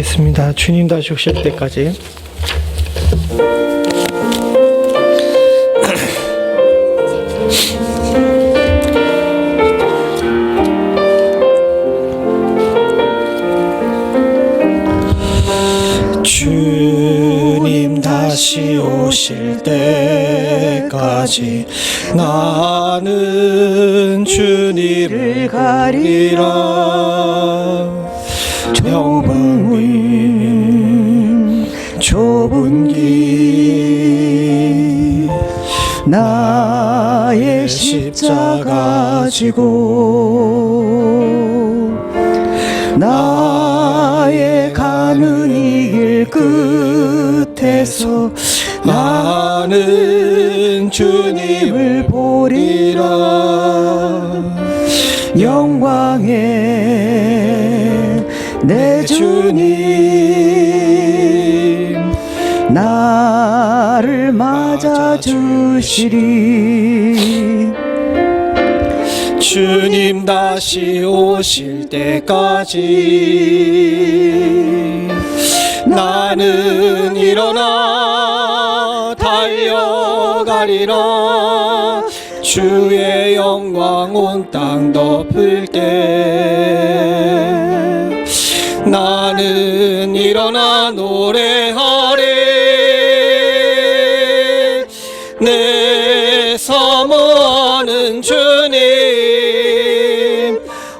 기도하겠습니다. 주님 다시 오실 때까지. 주님 다시 오실 때까지 나는 주님을 가리라. 좁은 길 나의 십자가 지고 나의 가는 이 길 끝에서 나는 주님을 보리라. 영광의 내 주님 나를 맞아주시리. 주님 다시 오실 때까지 나는 일어나 달려가리라. 주의 영광 온 땅 덮을 때 나는 일어나 노래하리. 내 사모하는 주님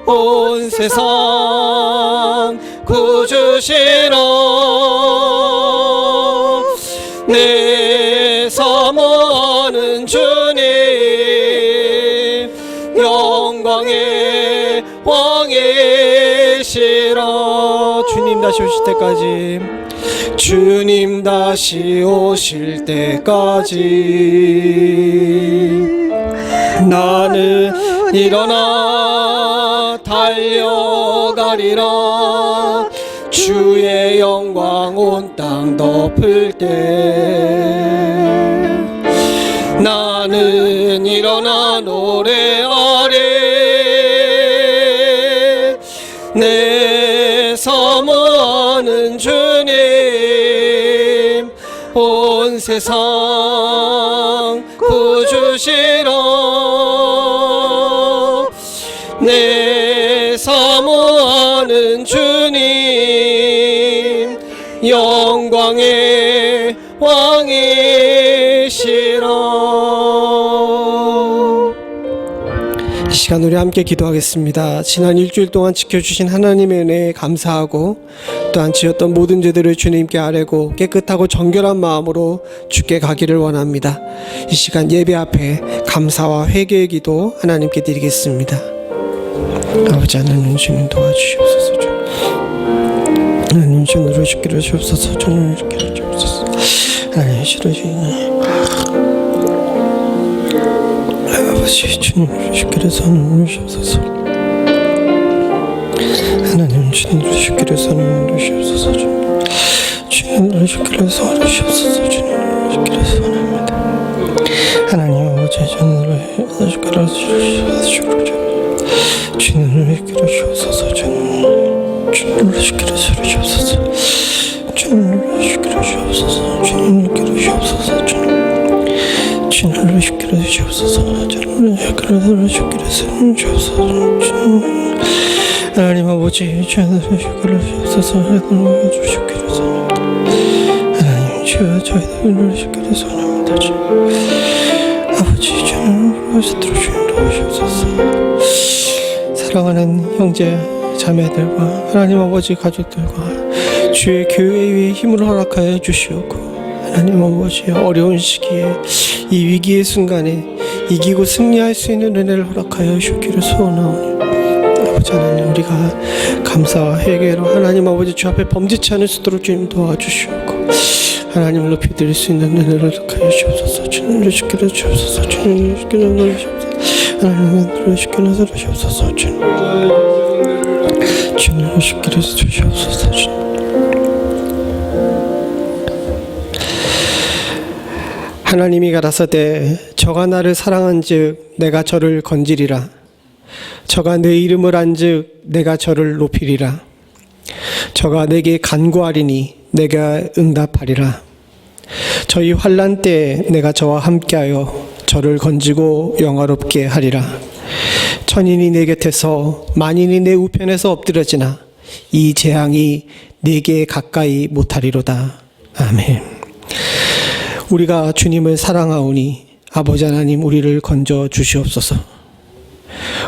온 세상 구주시로. 내 사모하는 주님 영광의 왕이시라. 주님 다시 오실 때까지, 주님 다시 오실 때까지 나는 일어나 달려가리라. 주의 영광 온 땅 덮을 때 나는 일어나 노래하리. 내 사모하는 주님 온 세상 구주시라. 내 사모하는 주님 영광의 왕이시라. 이 시간 우리 함께 기도하겠습니다. 지난 일주일 동안 지켜주신 하나님의 은혜에 감사하고 또한 지었던 모든 죄들을 주님께 아뢰고 깨끗하고 정결한 마음으로 주께 가기를 원합니다. 이 시간 예배 앞에 감사와 회개의 기도 하나님께 드리겠습니다. 아버지 하나님, 주님 도와주시옵소서. 하나님 주님으로 죽게 하시옵소서. 주님으로 죽게 하시옵소서. 하나님 싫어지네. 아버지 주님으로 죽게 해서 하시옵소서. 하나님 주님으로 죽게 해서 하시옵소서. 주님으로 죽게 해서 하시옵소서. 주님으로 죽게 해서 원합니다. 하나님 아버지 주님으로 죽게 해서 하시옵소서. 주님을 죽게 하시옵소서. 주님을 죽게 하시옵소서. 주님을 죽게 하시옵소서. 주님을 죽게 하시옵소서. 주님을 죽게 하시옵소서. 주님을 죽게 하시옵소서. 하나님 아버지 주님을 죽게 하시옵소서. 하나님 죽게 하소서. 하나님 주여 저희들을 죽게 하소서. 아버지 주님을 들어주시옵소서. 도와주옵소서. 사랑하는 형제 자매들과 하나님 아버지 가족들과 주의 교회 위에 힘을 허락하여 주시옵고, 하나님 아버지 어려운 시기에 이 위기의 순간에 이기고 승리할 수 있는 은혜를 허락하여 주기를 소원하오니, 아버지 하나님 우리가 감사와 회개로 하나님 아버지 주 앞에 범죄치 않을 수 있도록 주님 도와주시옵고, 하나님을 높이 드릴 수 있는 은혜를 허락하여 주옵소서. 주님을 지켜 주옵소서. 주님을 지켜 주옵소서. 하나님을 지켜 주옵소서. 주님을 지켜 주옵소서. 하나님이 가라사대 저가 나를 사랑한즉 내가 저를 건지리라. 저가 내 이름을 안즉 내가 저를 높이리라. 저가 내게 간구하리니 내가 응답하리라. 저희 환난 때 내가 저와 함께하여 저를 건지고 영화롭게 하리라. 천인이 내 곁에서 만인이 내 우편에서 엎드려지나 이 재앙이 내게 가까이 못하리로다. 아멘. 우리가 주님을 사랑하오니 아버지 하나님 우리를 건져 주시옵소서.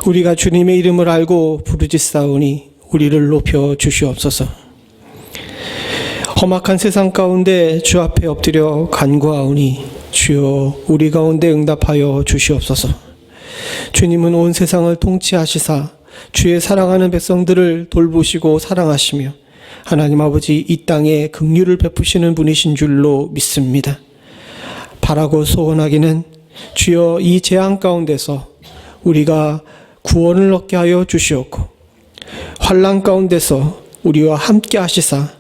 우리가 주님의 이름을 알고 부르짖사오니 우리를 높여 주시옵소서. 험악한 세상 가운데 주 앞에 엎드려 간구하오니 주여 우리 가운데 응답하여 주시옵소서. 주님은 온 세상을 통치하시사 주의 사랑하는 백성들을 돌보시고 사랑하시며 하나님 아버지 이 땅에 긍휼을 베푸시는 분이신 줄로 믿습니다. 바라고 소원하기는 주여 이 재앙 가운데서 우리가 구원을 얻게 하여 주시옵고 환난 가운데서 우리와 함께 하시사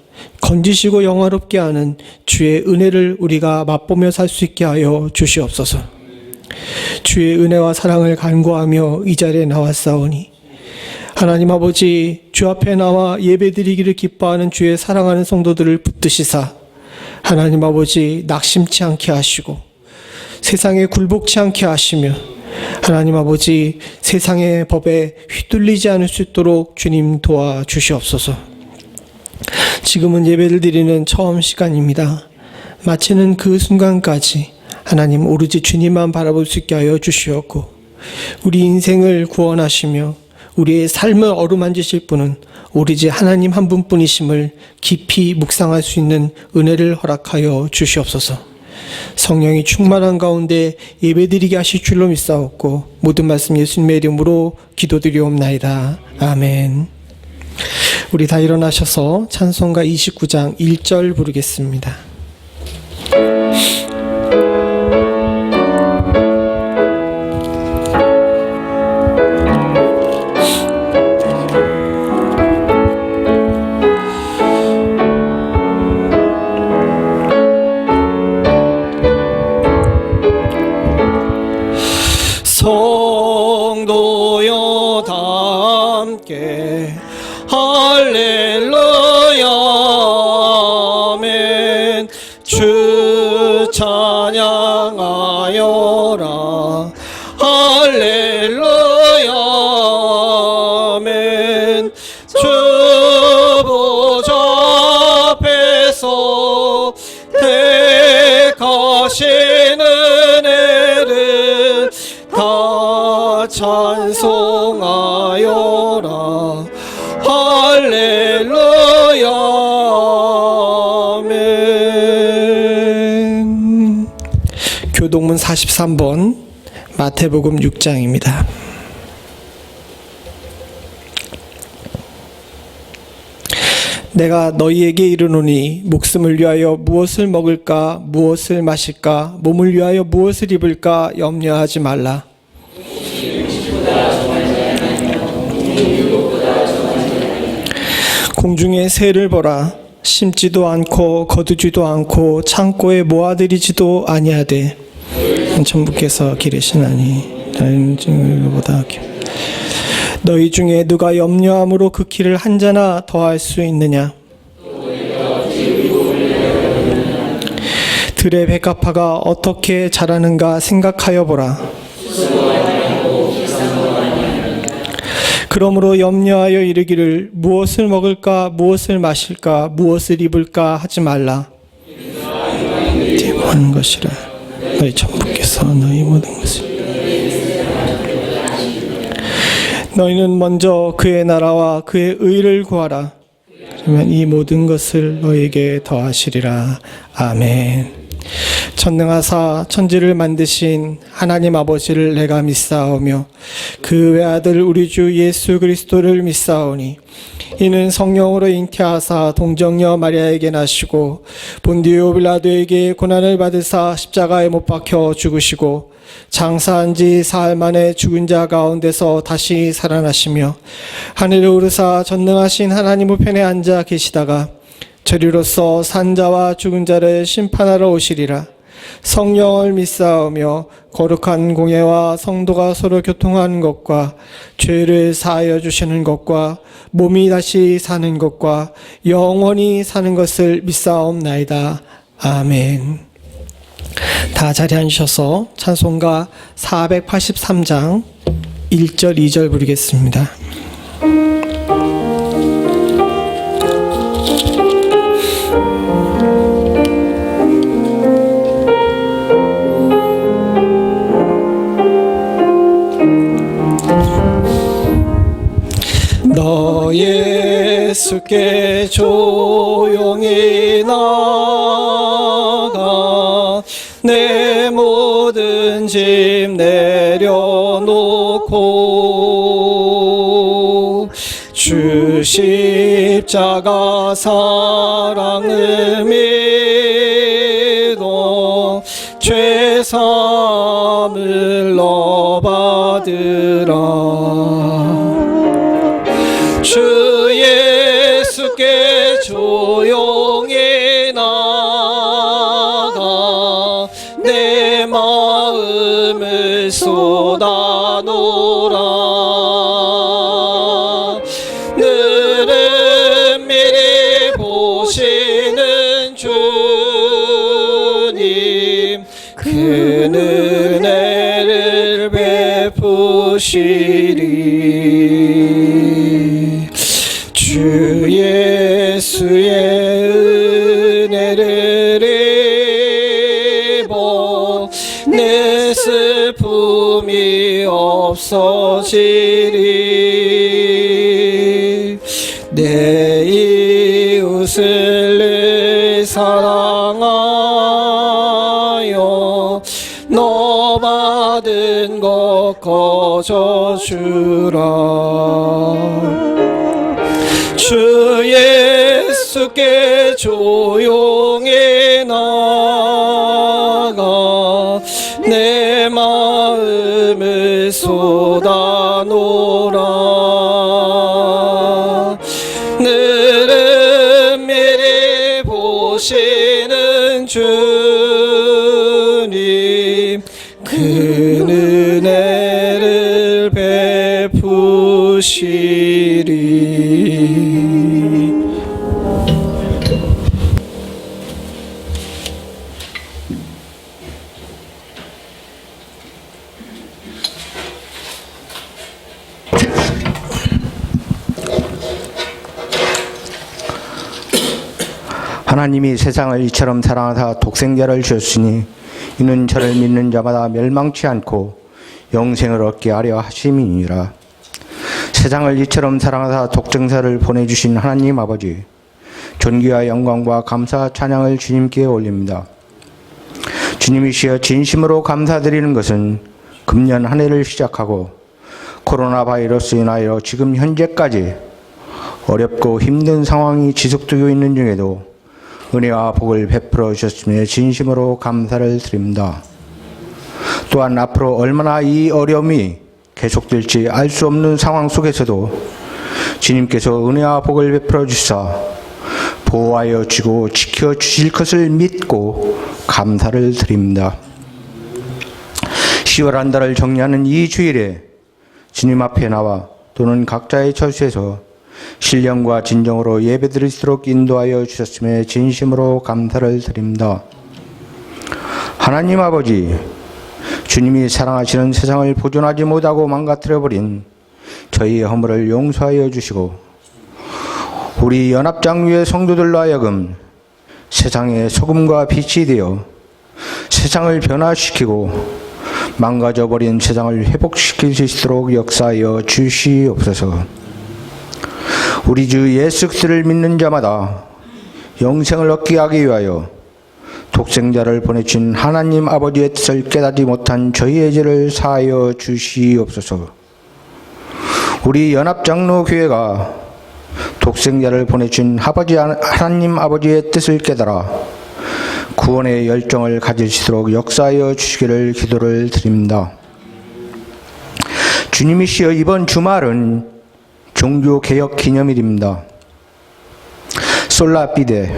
건지시고 영화롭게 하는 주의 은혜를 우리가 맛보며 살 수 있게 하여 주시옵소서. 주의 은혜와 사랑을 간구하며 이 자리에 나왔사오니 하나님 아버지 주 앞에 나와 예배드리기를 기뻐하는 주의 사랑하는 성도들을 붙드시사 하나님 아버지 낙심치 않게 하시고 세상에 굴복치 않게 하시며 하나님 아버지 세상의 법에 휘둘리지 않을 수 있도록 주님 도와주시옵소서. 지금은 예배를 드리는 처음 시간입니다. 마치는 그 순간까지 하나님 오로지 주님만 바라볼 수 있게 하여 주시옵고 우리 인생을 구원하시며 우리의 삶을 어루만지실 분은 오로지 하나님 한 분뿐이심을 깊이 묵상할 수 있는 은혜를 허락하여 주시옵소서. 성령이 충만한 가운데 예배드리게 하실 줄로 믿사옵고 모든 말씀 예수님의 이름으로 기도드리옵나이다. 아멘. 우리 다 일어나셔서 찬송가 29장 1절 부르겠습니다. 성도여 다 함께 할렐루야 아멘. 주 찬양하여라 할렐루야 아멘. 주 보좌 앞에서 택하신 은혜를 다 찬송하여라 할렐루야 아멘. 교동문 43번 마태복음 6장입니다. 내가 너희에게 이르노니 목숨을 위하여 무엇을 먹을까 무엇을 마실까 몸을 위하여 무엇을 입을까 염려하지 말라. 공중의 새를 보라. 심지도 않고 거두지도 않고 창고에 모아들이지도 아니하되 천부께서 기르시나니 너희 중에 누가 염려함으로 그 키를 한 자나 더할 수 있느냐. 들의 백합화가 어떻게 자라는가 생각하여 보라. 그러므로 염려하여 이르기를 무엇을 먹을까 무엇을 마실까 무엇을 입을까 하지 말라. 하는 것이라. 너희 천부께서 너희 모든 것을 너희는 먼저 그의 나라와 그의 의를 구하라. 그러면 이 모든 것을 너희에게 더하시리라. 아멘. 전능하사 천지를 만드신 하나님 아버지를 내가 믿사오며 그 외아들 우리 주 예수 그리스도를 믿사오니 이는 성령으로 잉태하사 동정녀 마리아에게 나시고 본디오 빌라도에게 고난을 받으사 십자가에 못 박혀 죽으시고 장사한 지 사흘 만에 죽은 자 가운데서 다시 살아나시며 하늘에 오르사 전능하신 하나님 우편에 앉아 계시다가 저리로서 산자와 죽은 자를 심판하러 오시리라. 성령을 믿사오며 거룩한 공예와 성도가 서로 교통하는 것과 죄를 사하여 주시는 것과 몸이 다시 사는 것과 영원히 사는 것을 믿사옵나이다. 아멘. 다 자리에 앉으셔서 찬송가 483장 1절 2절 부르겠습니다. 너 예수께 조용히 나가 내 모든 짐 내려놓고 주 십자가 사랑을 믿어 죄사함을 너 받으라. 주 예수께 조용히 나가 내 마음을 쏟아놓으라. 늘은 미리 보시는 주님 그 은혜를 베푸시리. 주 예수의 은혜를 입어 내 슬픔이 없어지리. 내 이웃을 늘 사랑하여 너 받은 것 거저주라. 주 예수께 조용히 나가 내 마음을 쏟아놓으라. 늘은 미리 보시는 주님 그 은혜를 베푸시리. 하나님이 세상을 이처럼 사랑하사 독생자를 주셨으니 이는 저를 믿는 자마다 멸망치 않고 영생을 얻게 하려 하심이니라. 세상을 이처럼 사랑하사 독생자를 보내주신 하나님 아버지, 존귀와 영광과 감사 찬양을 주님께 올립니다. 주님이시여 진심으로 감사드리는 것은 금년 한 해를 시작하고 코로나 바이러스로 인하여 지금 현재까지 어렵고 힘든 상황이 지속되고 있는 중에도 은혜와 복을 베풀어 주셨으며 진심으로 감사를 드립니다. 또한 앞으로 얼마나 이 어려움이 계속될지 알 수 없는 상황 속에서도 주님께서 은혜와 복을 베풀어 주사 보호하여 주고 지켜 주실 것을 믿고 감사를 드립니다. 10월 한 달을 정리하는 이 주일에 주님 앞에 나와 또는 각자의 처소에서 신령과 진정으로 예배드리도록 인도하여 주셨음에 진심으로 감사를 드립니다. 하나님 아버지, 주님이 사랑하시는 세상을 보존하지 못하고 망가뜨려버린 저희의 허물을 용서하여 주시고 우리 연합장로의 성도들로 하여금 세상의 소금과 빛이 되어 세상을 변화시키고 망가져버린 세상을 회복시킬 수 있도록 역사하여 주시옵소서. 우리 주 예수 그리스도를 믿는 자마다 영생을 얻게 하기 위하여 독생자를 보내신 하나님 아버지의 뜻을 깨닫지 못한 저희의 죄를 사하여 주시옵소서. 우리 연합장로교회가 독생자를 보내신 하나님 아버지의 뜻을 깨달아 구원의 열정을 가지시도록 역사하여 주시기를 기도를 드립니다. 주님이시여 이번 주말은 종교개혁 기념일입니다. 솔라 피데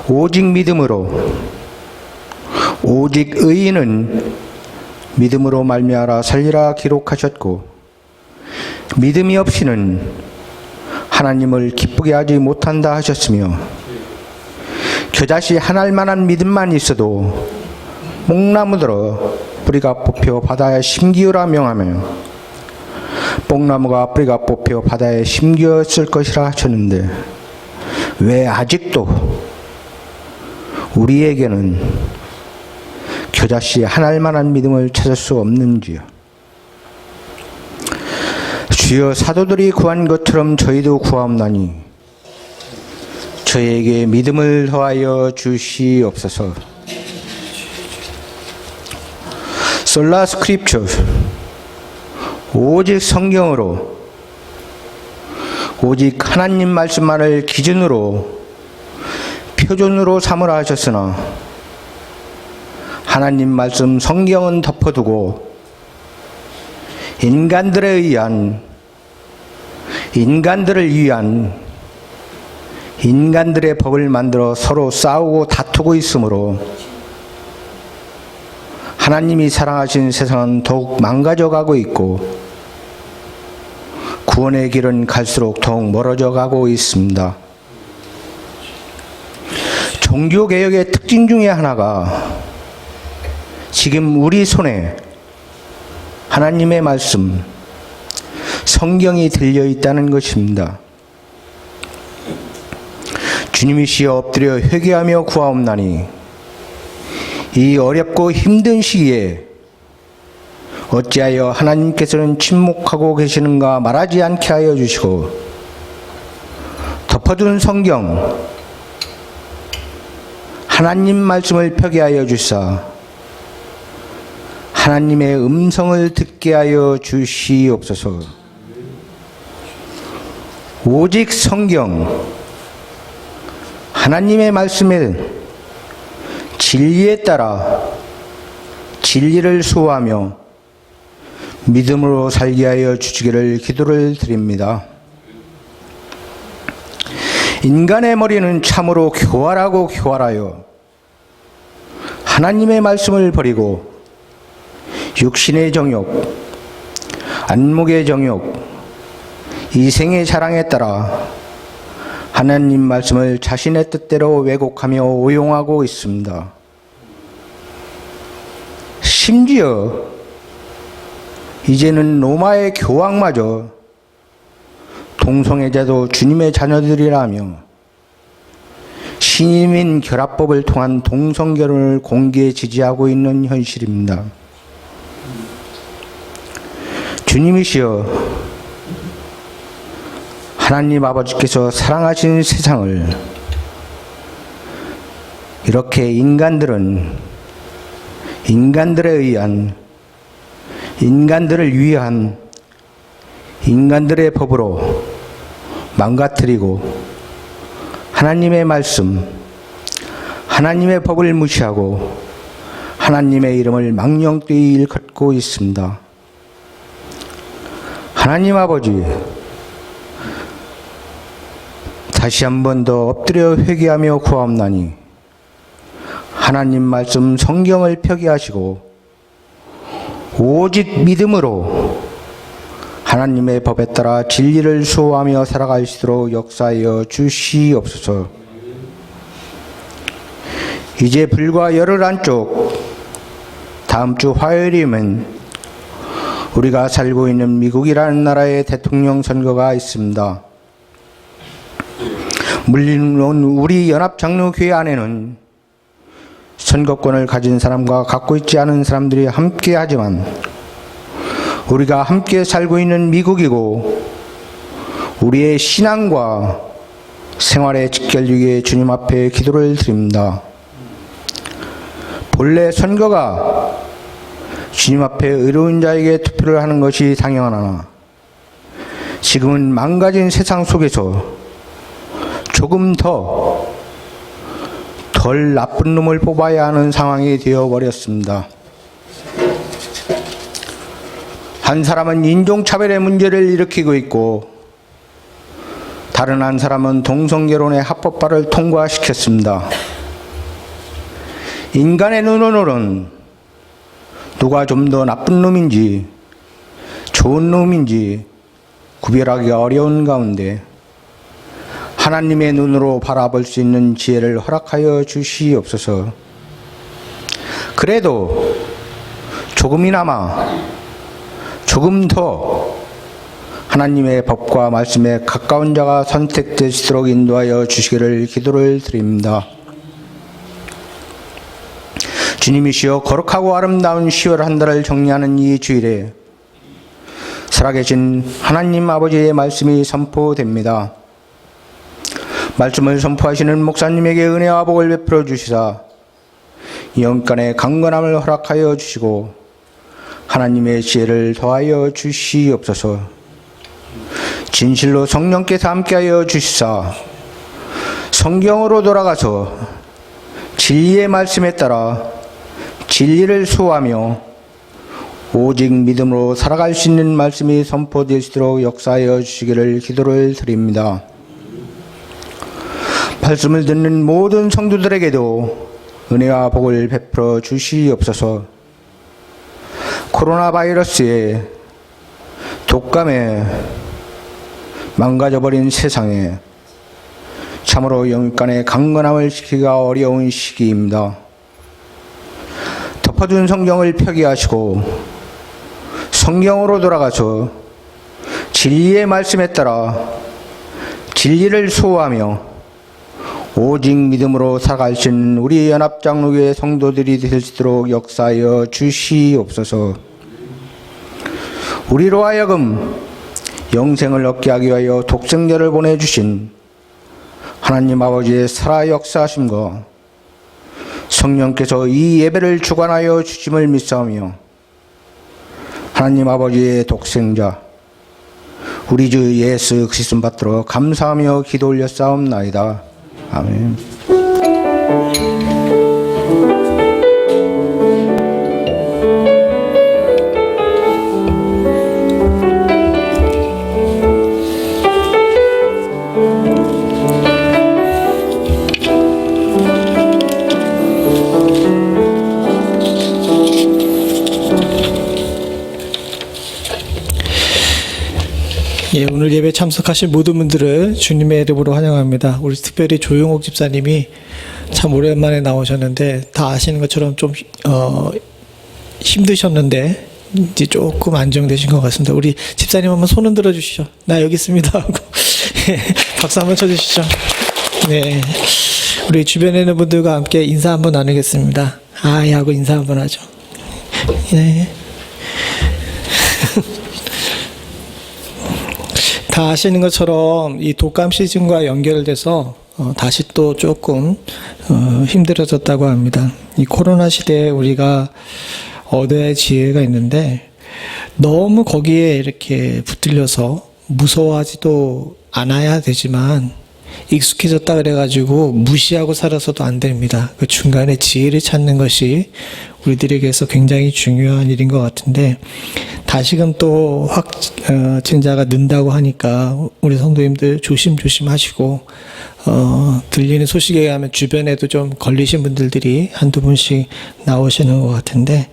오직 믿음으로 오직 의인은 믿음으로 말미암아 살리라 기록하셨고 믿음이 없이는 하나님을 기쁘게 하지 못한다 하셨으며 겨자씨 하나만한 믿음만 있어도 뽕나무들어 뿌리가 뽑혀 바다에 심기어라 명하며 뽕나무가 뿌리가 뽑혀 바다에 심기었을 것이라 하셨는데 왜 아직도 우리에게는 겨자씨 하나만한 믿음을 찾을 수 없는지요? 주여 사도들이 구한 것처럼 저희도 구하옵나니 저희에게 믿음을 더하여 주시옵소서. 솔라 스크립처 오직 성경으로 오직 하나님 말씀만을 기준으로 표준으로 삼으라 하셨으나 하나님 말씀 성경은 덮어두고 인간들을 위한 인간들의 법을 만들어 서로 싸우고 다투고 있으므로 하나님이 사랑하신 세상은 더욱 망가져 가고 있고 구원의 길은 갈수록 더욱 멀어져 가고 있습니다. 종교개혁의 특징 중에 하나가 지금 우리 손에 하나님의 말씀, 성경이 들려 있다는 것입니다. 주님이시여 엎드려 회개하며 구하옵나니 이 어렵고 힘든 시기에 어찌하여 하나님께서는 침묵하고 계시는가 말하지 않게 하여 주시고 덮어둔 성경 하나님 말씀을 펴게 하여 주사 하나님의 음성을 듣게 하여 주시옵소서. 오직 성경 하나님의 말씀에 진리에 따라 진리를 수호하며 믿음으로 살게 하여 주시기를 기도를 드립니다. 인간의 머리는 참으로 교활하고 교활하여 하나님의 말씀을 버리고 육신의 정욕, 안목의 정욕, 이생의 자랑에 따라 하나님 말씀을 자신의 뜻대로 왜곡하며 오용하고 있습니다. 심지어 이제는 로마의 교황마저 동성애자도 주님의 자녀들이라며 신임인 결합법을 통한 동성결혼을 공개에 지지하고 있는 현실입니다. 주님이시여 하나님 아버지께서 사랑하신 세상을 이렇게 인간들을 위한 인간들의 법으로 망가뜨리고 하나님의 말씀, 하나님의 법을 무시하고 하나님의 이름을 망령되이 일컫고 있습니다. 하나님 아버지, 다시 한 번 더 엎드려 회개하며 구하옵나니 하나님 말씀 성경을 펴게 하시고 오직 믿음으로 하나님의 법에 따라 진리를 수호하며 살아갈 수 있도록 역사하여 주시옵소서. 이제 불과 열흘 안쪽 다음 주 화요일이면 우리가 살고 있는 미국이라는 나라의 대통령 선거가 있습니다. 물론 우리 연합장로교회 안에는 선거권을 가진 사람과 갖고 있지 않은 사람들이 함께 하지만 우리가 함께 살고 있는 미국이고 우리의 신앙과 생활의 직결되기에 주님 앞에 기도를 드립니다. 본래 선거가 주님 앞에 의로운 자에게 투표를 하는 것이 당연하나 지금은 망가진 세상 속에서 조금 덜 나쁜 놈을 뽑아야 하는 상황이 되어버렸습니다. 한 사람은 인종차별의 문제를 일으키고 있고 다른 한 사람은 동성결혼의 합법화를 통과시켰습니다. 인간의 눈으로는 누가 좀 더 나쁜 놈인지 좋은 놈인지 구별하기가 어려운 가운데 하나님의 눈으로 바라볼 수 있는 지혜를 허락하여 주시옵소서. 그래도 조금이나마 조금 더 하나님의 법과 말씀에 가까운 자가 선택되시도록 인도하여 주시기를 기도를 드립니다. 주님이시여, 거룩하고 아름다운 10월 한 달을 정리하는 이 주일에 살아계신 하나님 아버지의 말씀이 선포됩니다. 말씀을 선포하시는 목사님에게 은혜와 복을 베풀어 주시사 영간의 강건함을 허락하여 주시고 하나님의 지혜를 더하여 주시옵소서. 진실로 성령께서 함께하여 주시사 성경으로 돌아가서 진리의 말씀에 따라 진리를 수호하며 오직 믿음으로 살아갈 수 있는 말씀이 선포되시도록 역사하여 주시기를 기도를 드립니다. 말씀을 듣는 모든 성도들에게도 은혜와 복을 베풀어 주시옵소서. 코로나 바이러스의 독감에 망가져버린 세상에 참으로 영육간의 강건함을 지키기가 어려운 시기입니다. 덮어준 성경을 펴기하시고 성경으로 돌아가서 진리의 말씀에 따라 진리를 수호하며 오직 믿음으로 살아가신 우리 연합장로교회 성도들이 될 수 있도록 역사하여 주시옵소서. 우리로 하여금 영생을 얻게 하기 위하여 독생자를 보내주신 하나님 아버지의 살아 역사하심과 성령께서 이 예배를 주관하여 주심을 믿사오며 하나님 아버지의 독생자 우리 주 예수 그리스도 받들어 감사하며 기도 올려 싸움나이다. 아멘. 예, 오늘 예배 참석하신 모든 분들을 주님의 이름으로 환영합니다. 우리 특별히 조용옥 집사님이 참 오랜만에 나오셨는데 다 아시는 것처럼 좀 힘드셨는데 이제 조금 안정되신 것 같습니다. 우리 집사님 한번 손 흔들어 주시죠. 나 여기 있습니다 하고 박수 한번 쳐주시죠. 네, 우리 주변에 있는 분들과 함께 인사 한번 나누겠습니다. 아이 하고 인사 한번 하죠. 네. 다 아시는 것처럼 이 독감 시즌과 연결돼서 다시 또 조금 힘들어졌다고 합니다. 이 코로나 시대에 우리가 얻어야 할 지혜가 있는데 너무 거기에 이렇게 붙들려서 무서워하지도 않아야 되지만 익숙해졌다 그래가지고 무시하고 살아서도 안 됩니다. 그 중간에 지혜를 찾는 것이 우리들에게서 굉장히 중요한 일인 것 같은데 다시금 또 확진자가 는다고 하니까 우리 성도님들 조심조심 하시고 들리는 소식에 의하면 주변에도 좀 걸리신 분들이 한두 분씩 나오시는 것 같은데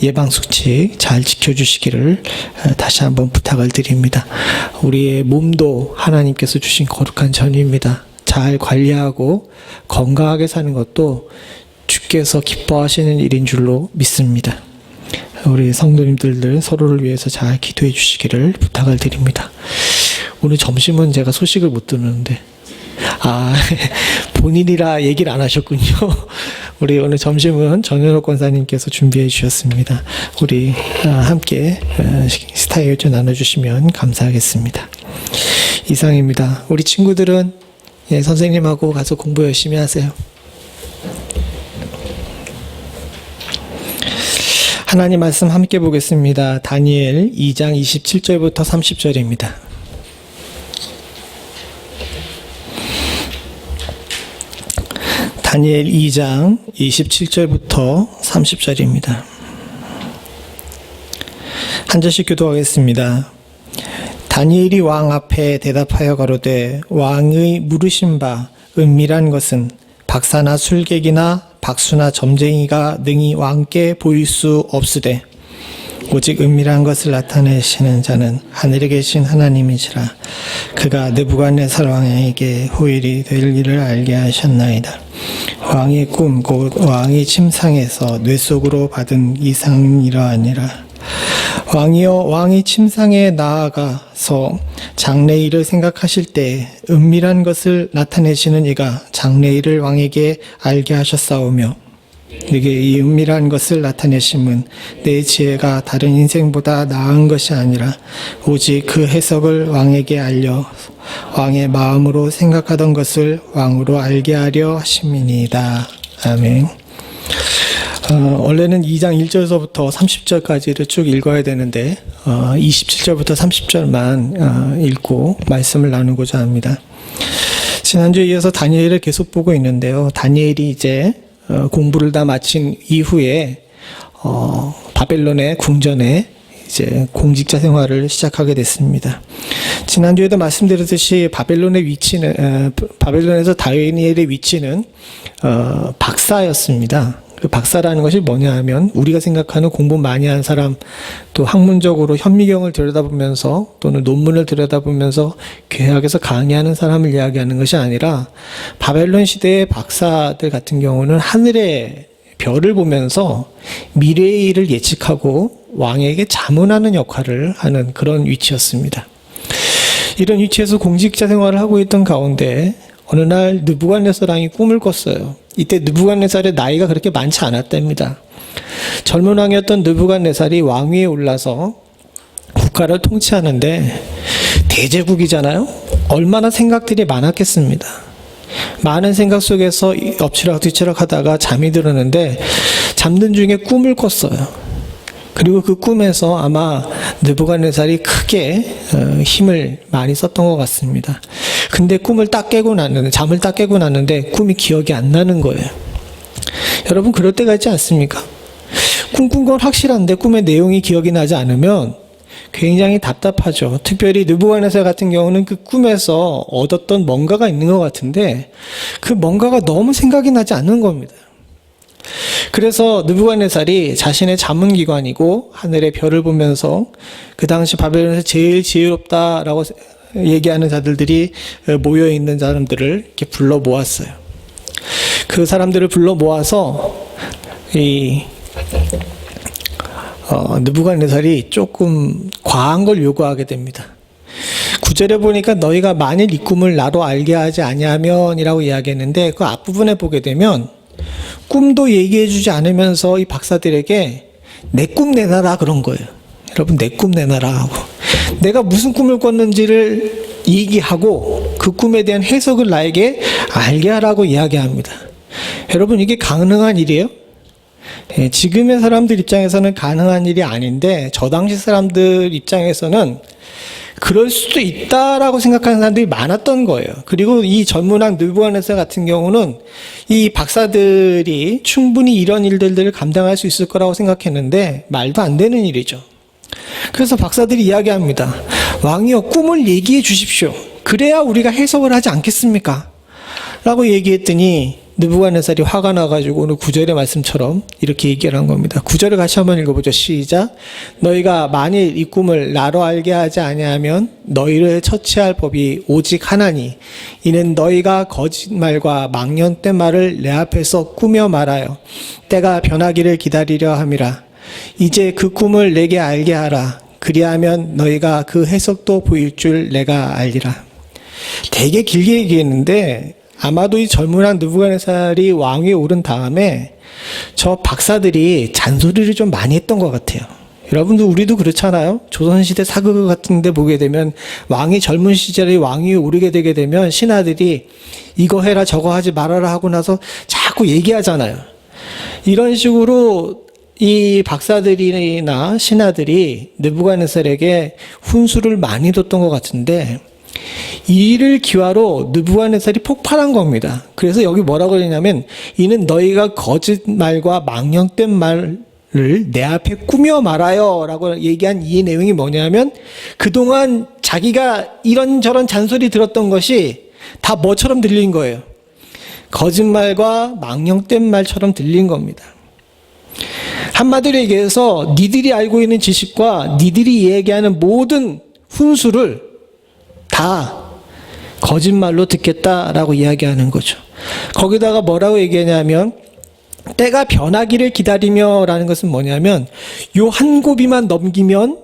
예방수칙 잘 지켜주시기를 다시 한번 부탁을 드립니다. 우리의 몸도 하나님께서 주신 거룩한 전입니다. 잘 관리하고 건강하게 사는 것도 주께서 기뻐하시는 일인 줄로 믿습니다. 우리 성도님들 서로를 위해서 잘 기도해 주시기를 부탁을 드립니다. 오늘 점심은 제가 소식을 못 듣는데 본인이라 얘기를 안 하셨군요. 우리 오늘 점심은 전현옥 권사님께서 준비해 주셨습니다. 우리 함께 스타일 좀 나눠주시면 감사하겠습니다. 이상입니다. 우리 친구들은 선생님하고 가서 공부 열심히 하세요. 하나님 말씀 함께 보겠습니다. 다니엘 2장 27절부터 30절입니다. 다니엘 2장 27절부터 30절입니다. 한 절씩 교도하겠습니다. 다니엘이 왕 앞에 대답하여 가로되 왕의 물으신 바 은밀한 것은 박사나 술객이나 박수나 점쟁이가 능히 왕께 보일 수 없으되 오직 은밀한 것을 나타내시는 자는 하늘에 계신 하나님이시라. 그가 느부갓네살 왕에게 호일이 될 일을 알게 하셨나이다. 왕의 꿈 곧 왕이 침상에서 뇌 속으로 받은 이상은 이러하니라. 왕이여, 왕이 침상에 나아가서 장래일을 생각하실 때 은밀한 것을 나타내시는 이가 장래일을 왕에게 알게 하셨사오며 내게 이 은밀한 것을 나타내심은 내 지혜가 다른 인생보다 나은 것이 아니라 오직 그 해석을 왕에게 알려 왕의 마음으로 생각하던 것을 왕으로 알게 하려 하심이니이다. 아멘. 원래는 2장 1절서부터 30절까지를 쭉 읽어야 되는데 27절부터 30절만 읽고 말씀을 나누고자 합니다. 지난주에 이어서 다니엘을 계속 보고 있는데요. 다니엘이 이제 공부를 다 마친 이후에 바벨론의 궁전에 이제 공직자 생활을 시작하게 됐습니다. 지난주에도 말씀드렸듯이 바벨론에서 다니엘의 위치는 박사였습니다. 그 박사라는 것이 뭐냐 하면 우리가 생각하는 공부 많이 한 사람, 또 학문적으로 현미경을 들여다보면서 또는 논문을 들여다보면서 교회학에서 강의하는 사람을 이야기하는 것이 아니라 바벨론 시대의 박사들 같은 경우는 하늘의 별을 보면서 미래의 일을 예측하고 왕에게 자문하는 역할을 하는 그런 위치였습니다. 이런 위치에서 공직자 생활을 하고 있던 가운데 어느 날 느부갓네살 왕이 꿈을 꿨어요. 이때 느부갓네살의 나이가 그렇게 많지 않았답니다. 젊은 왕이었던 느부갓네살이 왕위에 올라서 국가를 통치하는데 대제국이잖아요. 얼마나 생각들이 많았겠습니다. 많은 생각 속에서 엎치락뒤치락 하다가 잠이 들었는데 잠든 중에 꿈을 꿨어요. 그리고 그 꿈에서 아마 느부갓네살이 크게 힘을 많이 썼던 것 같습니다. 근데 잠을 딱 깨고 났는데 꿈이 기억이 안 나는 거예요. 여러분 그럴 때가 있지 않습니까? 꿈꾼 건 확실한데 꿈의 내용이 기억이 나지 않으면 굉장히 답답하죠. 특별히 느부갓네살 같은 경우는 그 꿈에서 얻었던 뭔가가 있는 것 같은데 그 뭔가가 너무 생각이 나지 않는 겁니다. 그래서 느부갓네살이 자신의 자문기관이고 하늘의 별을 보면서 그 당시 바벨론에서 제일 지혜롭다라고 얘기하는 자들이 모여있는 사람들을 이렇게 불러 모았어요. 그 사람들을 불러 모아서 느부갓네살이 조금 과한 걸 요구하게 됩니다. 9절에 보니까 너희가 만일 이 꿈을 나로 알게 하지 아니하면이라고 이야기했는데 그 앞부분에 보게 되면 꿈도 얘기해주지 않으면서 이 박사들에게 내 꿈 내놔라 그런 거예요. 여러분 내 꿈 내놔라 하고 내가 무슨 꿈을 꿨는지를 얘기하고 그 꿈에 대한 해석을 나에게 알게 하라고 이야기합니다. 여러분 이게 가능한 일이에요? 지금의 사람들 입장에서는 가능한 일이 아닌데 저 당시 사람들 입장에서는 그럴 수도 있다라고 생각하는 사람들이 많았던 거예요. 그리고 이 전문왕 느부갓네살 같은 경우는 이 박사들이 충분히 이런 일들을 감당할 수 있을 거라고 생각했는데 말도 안 되는 일이죠. 그래서 박사들이 이야기합니다. 왕이여 꿈을 얘기해 주십시오. 그래야 우리가 해석을 하지 않겠습니까? 라고 얘기했더니 느부갓네살이 화가 나가지고 오늘 9절의 말씀처럼 이렇게 얘기를 한 겁니다. 9절을 같이 한번 읽어보죠. 시작. 너희가 만일 이 꿈을 나로 알게 하지 아니하면 너희를 처치할 법이 오직 하나니 이는 너희가 거짓말과 망령된 말을 내 앞에서 꾸며 말하여 때가 변하기를 기다리려 함이라. 이제 그 꿈을 내게 알게 하라. 그리하면 너희가 그 해석도 보일 줄 내가 알리라. 되게 길게 얘기했는데 아마도 이 젊은 느부갓네살이 왕위에 오른 다음에 저 박사들이 잔소리를 좀 많이 했던 것 같아요. 여러분들 우리도 그렇잖아요. 조선시대 사극 같은 데 보게 되면 왕이 젊은 시절에 왕위에 오르게 되게 되면 신하들이 이거 해라 저거 하지 말아라 하고 나서 자꾸 얘기하잖아요. 이런 식으로 이 박사들이나 신하들이 느부갓네살에게 훈수를 많이 뒀던 것 같은데 이를 기화로 느부갓네살이 폭발한 겁니다. 그래서 여기 뭐라고 그러냐면 이는 너희가 거짓말과 망령된 말을 내 앞에 꾸며 말하여 라고 얘기한 이 내용이 뭐냐면 그동안 자기가 이런저런 잔소리 들었던 것이 다 뭐처럼 들린 거예요. 거짓말과 망령된 말처럼 들린 겁니다. 한마디로 얘기해서 니들이 알고 있는 지식과 니들이 얘기하는 모든 훈수를 다 거짓말로 듣겠다라고 이야기하는 거죠. 거기다가 뭐라고 얘기하냐면 때가 변하기를 기다리며 라는 것은 뭐냐면 요 한 고비만 넘기면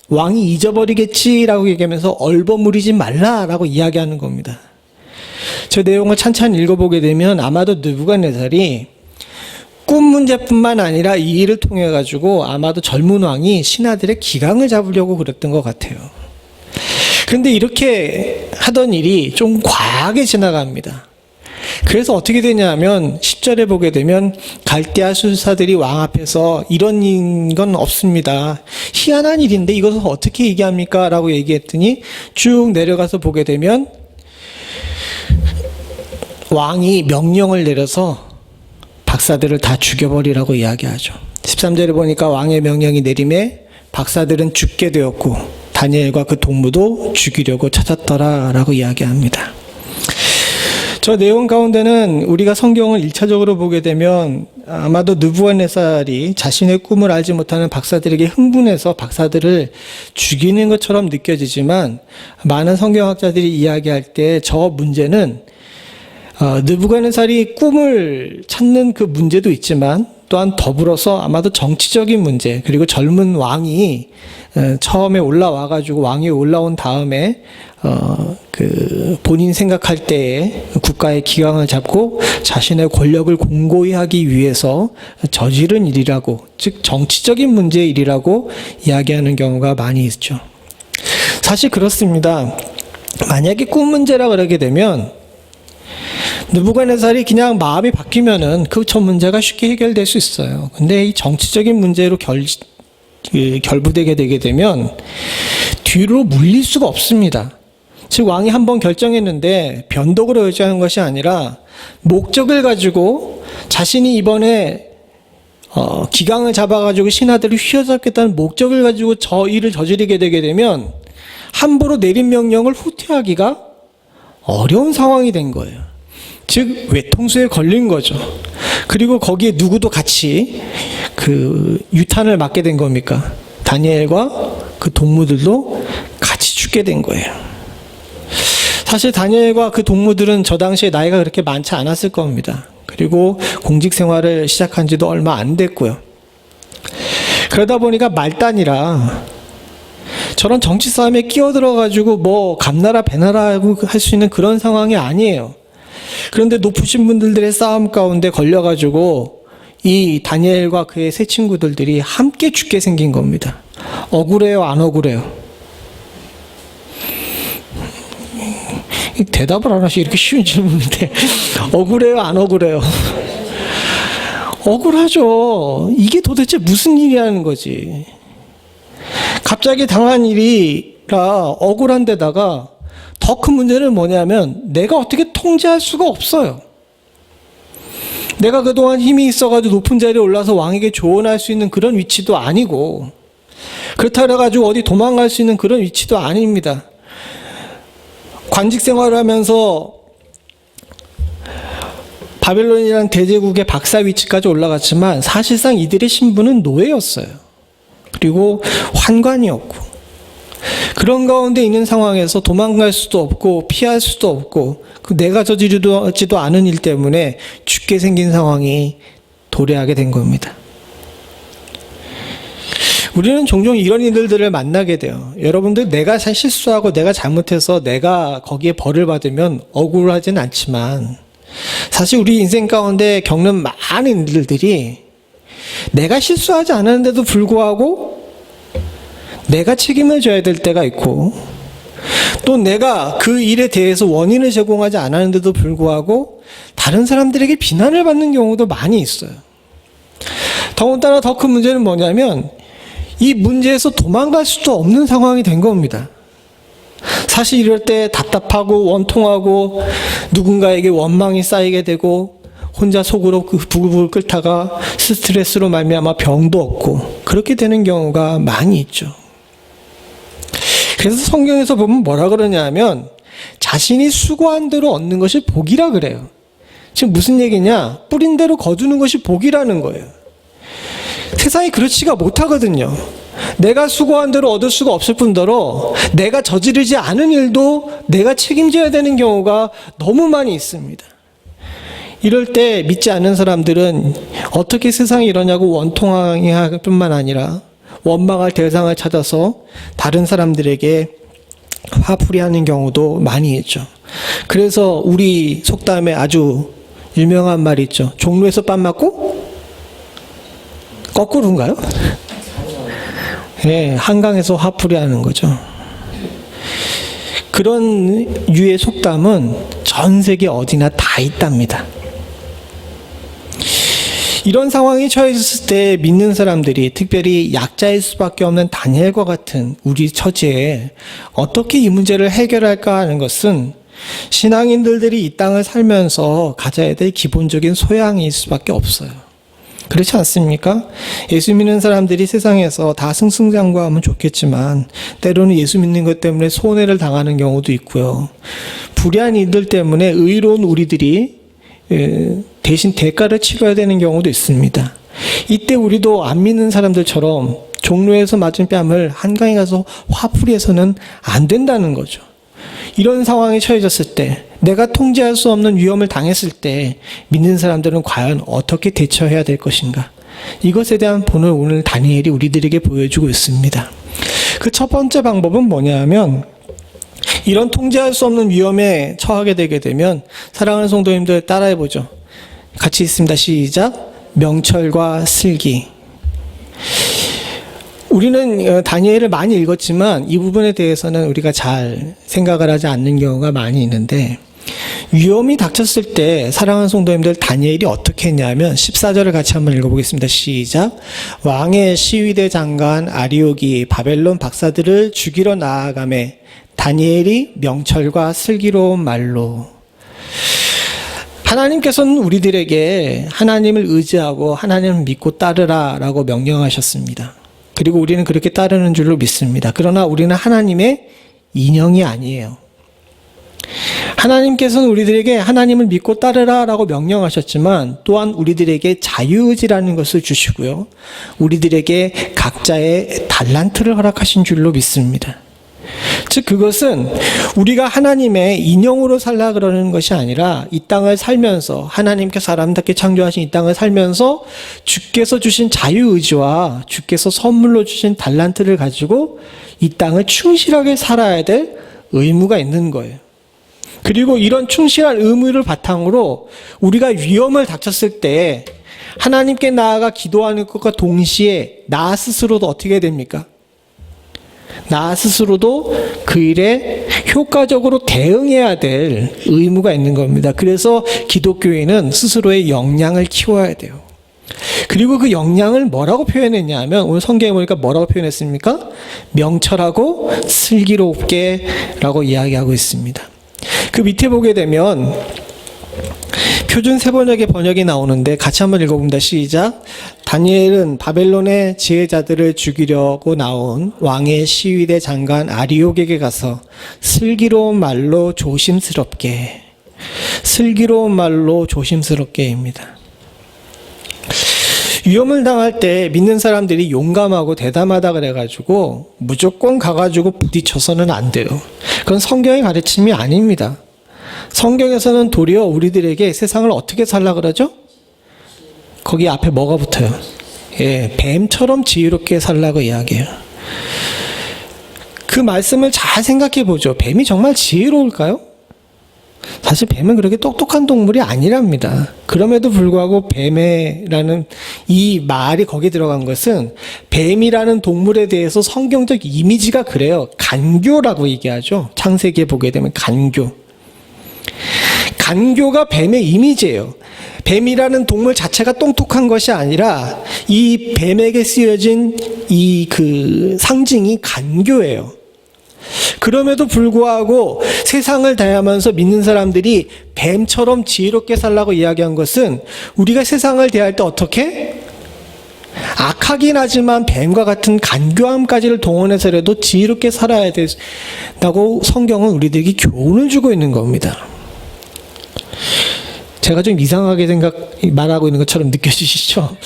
왕이 잊어버리겠지라고 얘기하면서 얼버무리지 말라라고 이야기하는 겁니다. 저 내용을 찬찬히 읽어보게 되면 아마도 느부갓네살이 꿈 문제뿐만 아니라 이 일을 통해 가지고 아마도 젊은 왕이 신하들의 기강을 잡으려고 그랬던 것 같아요. 그런데 이렇게 하던 일이 좀 과하게 지나갑니다. 그래서 어떻게 되냐면 10절에 보게 되면 갈대아 술사들이 왕 앞에서 이런 건 없습니다. 희한한 일인데 이것을 어떻게 얘기합니까? 라고 얘기했더니 쭉 내려가서 보게 되면 왕이 명령을 내려서 박사들을 다 죽여버리라고 이야기하죠. 13절에 보니까 왕의 명령이 내림에 박사들은 죽게 되었고 다니엘과 그 동무도 죽이려고 찾았더라 라고 이야기합니다. 저 내용 가운데는 우리가 성경을 1차적으로 보게 되면 아마도 느부갓네살이 자신의 꿈을 알지 못하는 박사들에게 흥분해서 박사들을 죽이는 것처럼 느껴지지만 많은 성경학자들이 이야기할 때 저 문제는 느부갓네살이 꿈을 찾는 그 문제도 있지만 또한 더불어서 아마도 정치적인 문제, 그리고 젊은 왕이 처음에 올라와가지고 왕이 올라온 다음에 그 본인 생각할 때에 국가의 기강을 잡고 자신의 권력을 공고히 하기 위해서 저지른 일이라고, 즉 정치적인 문제의 일이라고 이야기하는 경우가 많이 있죠. 사실 그렇습니다. 만약에 꿈 문제라 그러게 되면 느부갓네살이 그냥 마음이 바뀌면은 그 전 문제가 쉽게 해결될 수 있어요. 근데 이 정치적인 문제로 결부되게 되게 되면 뒤로 물릴 수가 없습니다. 즉 왕이 한번 결정했는데 변덕으로 의지하는 것이 아니라 목적을 가지고 자신이 이번에 기강을 잡아가지고 신하들을 휘어잡겠다는 목적을 가지고 저 일을 저지르게 되게 되면 함부로 내린 명령을 후퇴하기가 어려운 상황이 된 거예요. 즉 외통수에 걸린 거죠. 그리고 거기에 누구도 같이 그 유탄을 맞게 된 겁니까? 다니엘과 그 동무들도 같이 죽게 된 거예요. 사실 다니엘과 그 동무들은 저 당시에 나이가 그렇게 많지 않았을 겁니다. 그리고 공직 생활을 시작한 지도 얼마 안 됐고요. 그러다 보니까 말단이라 저런 정치 싸움에 끼어들어가지고 뭐 감나라 배나라 할 수 있는 그런 상황이 아니에요. 그런데 높으신 분들의 싸움 가운데 걸려가지고 이 다니엘과 그의 세 친구들이 함께 죽게 생긴 겁니다. 억울해요, 안 억울해요? 대답을 안 하시, 이렇게 쉬운 질문인데 억울해요, 안 억울해요? 억울하죠. 이게 도대체 무슨 일이라는 거지. 갑자기 당한 일이라 억울한 데다가 더 큰 문제는 뭐냐면 내가 어떻게 통제할 수가 없어요. 내가 그동안 힘이 있어가지고 높은 자리에 올라서 왕에게 조언할 수 있는 그런 위치도 아니고, 그렇다 해가지고 어디 도망갈 수 있는 그런 위치도 아닙니다. 관직 생활을 하면서 바벨론이라는 대제국의 박사 위치까지 올라갔지만 사실상 이들의 신분은 노예였어요. 그리고 환관이었고, 그런 가운데 있는 상황에서 도망갈 수도 없고 피할 수도 없고 내가 저지르지도 않은 일 때문에 죽게 생긴 상황이 도래하게 된 겁니다. 우리는 종종 이런 일들을 만나게 돼요. 여러분들, 내가 실수하고 내가 잘못해서 내가 거기에 벌을 받으면 억울하진 않지만 사실 우리 인생 가운데 겪는 많은 일들이 내가 실수하지 않았는데도 불구하고 내가 책임을 져야 될 때가 있고, 또 내가 그 일에 대해서 원인을 제공하지 않았는데도 불구하고 다른 사람들에게 비난을 받는 경우도 많이 있어요. 더군다나 더 큰 문제는 뭐냐면 이 문제에서 도망갈 수도 없는 상황이 된 겁니다. 사실 이럴 때 답답하고 원통하고 누군가에게 원망이 쌓이게 되고 혼자 속으로 그 부글부글 끓다가 스트레스로 말미암아 병도 얻고 그렇게 되는 경우가 많이 있죠. 그래서 성경에서 보면 뭐라 그러냐면 자신이 수고한 대로 얻는 것이 복이라 그래요. 지금 무슨 얘기냐? 뿌린 대로 거두는 것이 복이라는 거예요. 세상이 그렇지가 못하거든요. 내가 수고한 대로 얻을 수가 없을 뿐더러 내가 저지르지 않은 일도 내가 책임져야 되는 경우가 너무 많이 있습니다. 이럴 때 믿지 않는 사람들은 어떻게 세상이 이러냐고 원통할 뿐만 아니라 원망할 대상을 찾아서 다른 사람들에게 화풀이하는 경우도 많이 있죠. 그래서 우리 속담에 아주 유명한 말이 있죠. 종로에서 뺨 맞고 거꾸로인가요? 네, 한강에서 화풀이하는 거죠. 그런 유의 속담은 전 세계 어디나 다 있답니다. 이런 상황이 처해졌을 때 믿는 사람들이, 특별히 약자일 수밖에 없는 다니엘과 같은 우리 처지에 어떻게 이 문제를 해결할까 하는 것은 신앙인들이 이 땅을 살면서 가져야 될 기본적인 소양일 수밖에 없어요. 그렇지 않습니까? 예수 믿는 사람들이 세상에서 다 승승장구하면 좋겠지만 때로는 예수 믿는 것 때문에 손해를 당하는 경우도 있고요. 불의한 이들 때문에 의로운 우리들이 대신 대가를 치러야 되는 경우도 있습니다. 이때 우리도 안 믿는 사람들처럼 종로에서 맞은 뺨을 한강에 가서 화풀이해서는 안 된다는 거죠. 이런 상황에 처해졌을 때, 내가 통제할 수 없는 위험을 당했을 때 믿는 사람들은 과연 어떻게 대처해야 될 것인가? 이것에 대한 본을 오늘 다니엘이 우리들에게 보여주고 있습니다. 그 첫 번째 방법은 뭐냐면, 이런 통제할 수 없는 위험에 처하게 되게 되면, 사랑하는 성도님들 따라해보죠. 같이 있습니다. 시작. 명철과 슬기. 우리는 다니엘을 많이 읽었지만 이 부분에 대해서는 우리가 잘 생각을 하지 않는 경우가 많이 있는데, 위험이 닥쳤을 때 사랑하는 성도님들 다니엘이 어떻게 했냐면 14절을 같이 한번 읽어보겠습니다. 시작. 왕의 시위대 장관 아리옥이 바벨론 박사들을 죽이러 나아가매 다니엘이 명철과 슬기로운 말로. 하나님께서는 우리들에게 하나님을 의지하고 하나님을 믿고 따르라 라고 명령하셨습니다. 그리고 우리는 그렇게 따르는 줄로 믿습니다. 그러나 우리는 하나님의 인형이 아니에요. 하나님께서는 우리들에게 하나님을 믿고 따르라 라고 명령하셨지만 또한 우리들에게 자유의지라는 것을 주시고요. 우리들에게 각자의 달란트를 허락하신 줄로 믿습니다. 즉 그것은 우리가 하나님의 인형으로 살라 그러는 것이 아니라 이 땅을 살면서, 하나님께서 사람답게 창조하신 이 땅을 살면서 주께서 주신 자유의지와 주께서 선물로 주신 달란트를 가지고 이 땅을 충실하게 살아야 될 의무가 있는 거예요. 그리고 이런 충실한 의무를 바탕으로 우리가 위험을 닥쳤을 때 하나님께 나아가 기도하는 것과 동시에 나 스스로도 어떻게 됩니까? 나 스스로도 그 일에 효과적으로 대응해야 될 의무가 있는 겁니다. 그래서 기독교인은 스스로의 역량을 키워야 돼요. 그리고 그 역량을 뭐라고 표현했냐 하면, 오늘 성경에 보니까 뭐라고 표현했습니까? 명철하고 슬기롭게 라고 이야기하고 있습니다. 그 밑에 보게 되면 표준 세번역의 번역이 나오는데 같이 한번 읽어봅니다. 시작. 다니엘은 바벨론의 지혜자들을 죽이려고 나온 왕의 시위대 장관 아리옥에게 가서 슬기로운 말로 조심스럽게, 슬기로운 말로 조심스럽게입니다. 위험을 당할 때 믿는 사람들이 용감하고 대담하다 그래가지고 무조건 가가지고 부딪혀서는 안 돼요. 그건 성경의 가르침이 아닙니다. 성경에서는 도리어 우리들에게 세상을 어떻게 살라 그러죠? 거기 앞에 뭐가 붙어요? 예, 뱀처럼 지혜롭게 살라고 이야기해요. 그 말씀을 잘 생각해 보죠. 뱀이 정말 지혜로울까요? 사실 뱀은 그렇게 똑똑한 동물이 아니랍니다. 그럼에도 불구하고 뱀이라는 이 말이 거기 들어간 것은 뱀이라는 동물에 대해서 성경적 이미지가 그래요. 간교라고 얘기하죠. 창세기에 보게 되면 간교. 간교가 뱀의 이미지예요. 뱀이라는 동물 자체가 똑똑한 것이 아니라 이 뱀에게 쓰여진 이 그 상징이 간교예요. 그럼에도 불구하고 세상을 대하면서 믿는 사람들이 뱀처럼 지혜롭게 살라고 이야기한 것은 우리가 세상을 대할 때 어떻게? 악하긴 하지만 뱀과 같은 간교함까지를 동원해서라도 지혜롭게 살아야 된다고 성경은 우리들에게 교훈을 주고 있는 겁니다. 제가 좀 이상하게 말하고 있는 것처럼 느껴지시죠?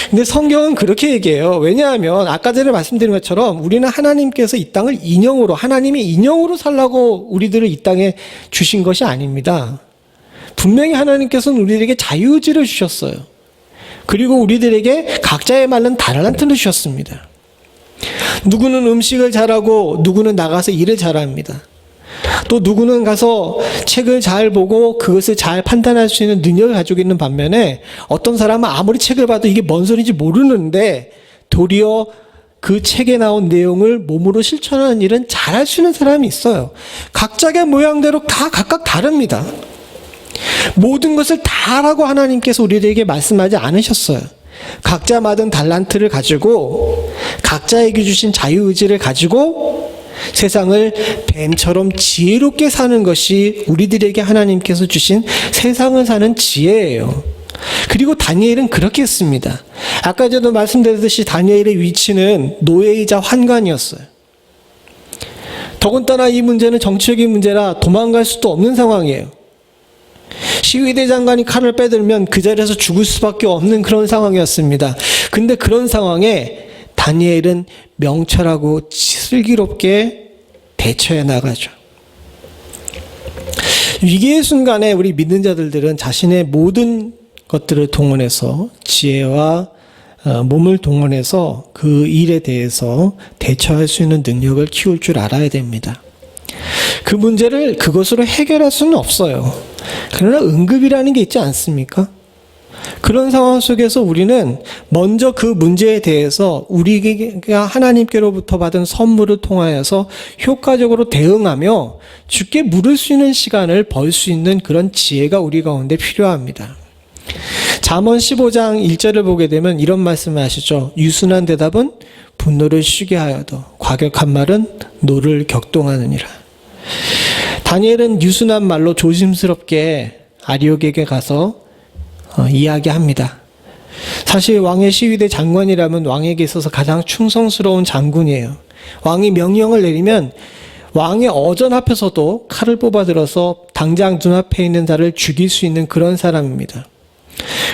근데 성경은 그렇게 얘기해요. 왜냐하면 아까 전에 말씀드린 것처럼 우리는 하나님께서 이 땅을 인형으로, 하나님의 인형으로 살라고 우리들을 이 땅에 주신 것이 아닙니다. 분명히 하나님께서는 우리에게 자유의지를 주셨어요. 그리고 우리들에게 각자의 말은 달란트를 주셨습니다. 누구는 음식을 잘하고 누구는 나가서 일을 잘합니다. 또 누구는 가서 책을 잘 보고 그것을 잘 판단할 수 있는 능력을 가지고 있는 반면에 어떤 사람은 아무리 책을 봐도 이게 뭔 소리인지 모르는데 도리어 그 책에 나온 내용을 몸으로 실천하는 일은 잘할 수 있는 사람이 있어요. 각자의 모양대로 다 각각 다릅니다. 모든 것을 다 하라고 하나님께서 우리들에게 말씀하지 않으셨어요. 각자 받은 달란트를 가지고 각자에게 주신 자유의지를 가지고 세상을 뱀처럼 지혜롭게 사는 것이 우리들에게 하나님께서 주신 세상을 사는 지혜예요. 그리고 다니엘은 그렇게 했습니다. 아까 전에도 말씀드렸듯이 다니엘의 위치는 노예이자 환관이었어요. 더군다나 이 문제는 정치적인 문제라 도망갈 수도 없는 상황이에요. 시위대 장관이 칼을 빼들면 그 자리에서 죽을 수밖에 없는 그런 상황이었습니다. 근데 그런 상황에 다니엘은 명철하고 슬기롭게 대처해 나가죠. 위기의 순간에 우리 믿는 자들은 자신의 모든 것들을 동원해서 지혜와 몸을 동원해서 그 일에 대해서 대처할 수 있는 능력을 키울 줄 알아야 됩니다. 그 문제를 그것으로 해결할 수는 없어요. 그러나 응급이라는 게 있지 않습니까? 그런 상황 속에서 우리는 먼저 그 문제에 대해서 우리가 하나님께로부터 받은 선물을 통하여서 효과적으로 대응하며 주께 물을 수 있는 시간을 벌 수 있는 그런 지혜가 우리 가운데 필요합니다. 잠언 15장 1절을 보게 되면 이런 말씀을 하시죠. 유순한 대답은 분노를 쉬게 하여도 과격한 말은 노를 격동하느니라. 다니엘은 유순한 말로 조심스럽게 아리옥에게 가서 이야기합니다. 사실 왕의 시위대 장관이라면 왕에게 있어서 가장 충성스러운 장군이에요. 왕이 명령을 내리면 왕의 어전 앞에서도 칼을 뽑아들어서 당장 눈앞에 있는 자를 죽일 수 있는 그런 사람입니다.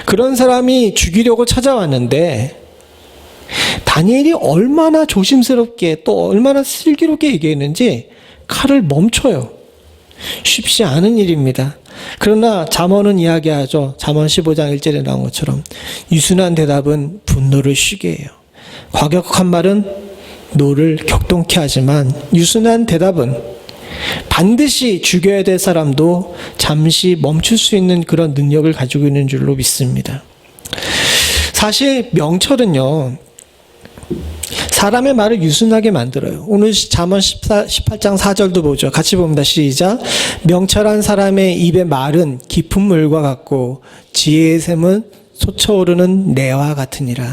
그런 사람이 죽이려고 찾아왔는데 다니엘이 얼마나 조심스럽게 또 얼마나 슬기롭게 얘기했는지 칼을 멈춰요. 쉽지 않은 일입니다. 그러나 잠언은 이야기하죠. 잠언 15장 1절에 나온 것처럼 유순한 대답은 분노를 쉬게 해요. 과격한 말은 노를 격동케 하지만 유순한 대답은 반드시 죽여야 될 사람도 잠시 멈출 수 있는 그런 능력을 가지고 있는 줄로 믿습니다. 사실 명철은요, 사람의 말을 유순하게 만들어요. 오늘 잠언 18장 4절도 보죠. 같이 봅니다. 시작. 명철한 사람의 입의 말은 깊은 물과 같고 지혜의 샘은 솟아오르는 내와 같으니라.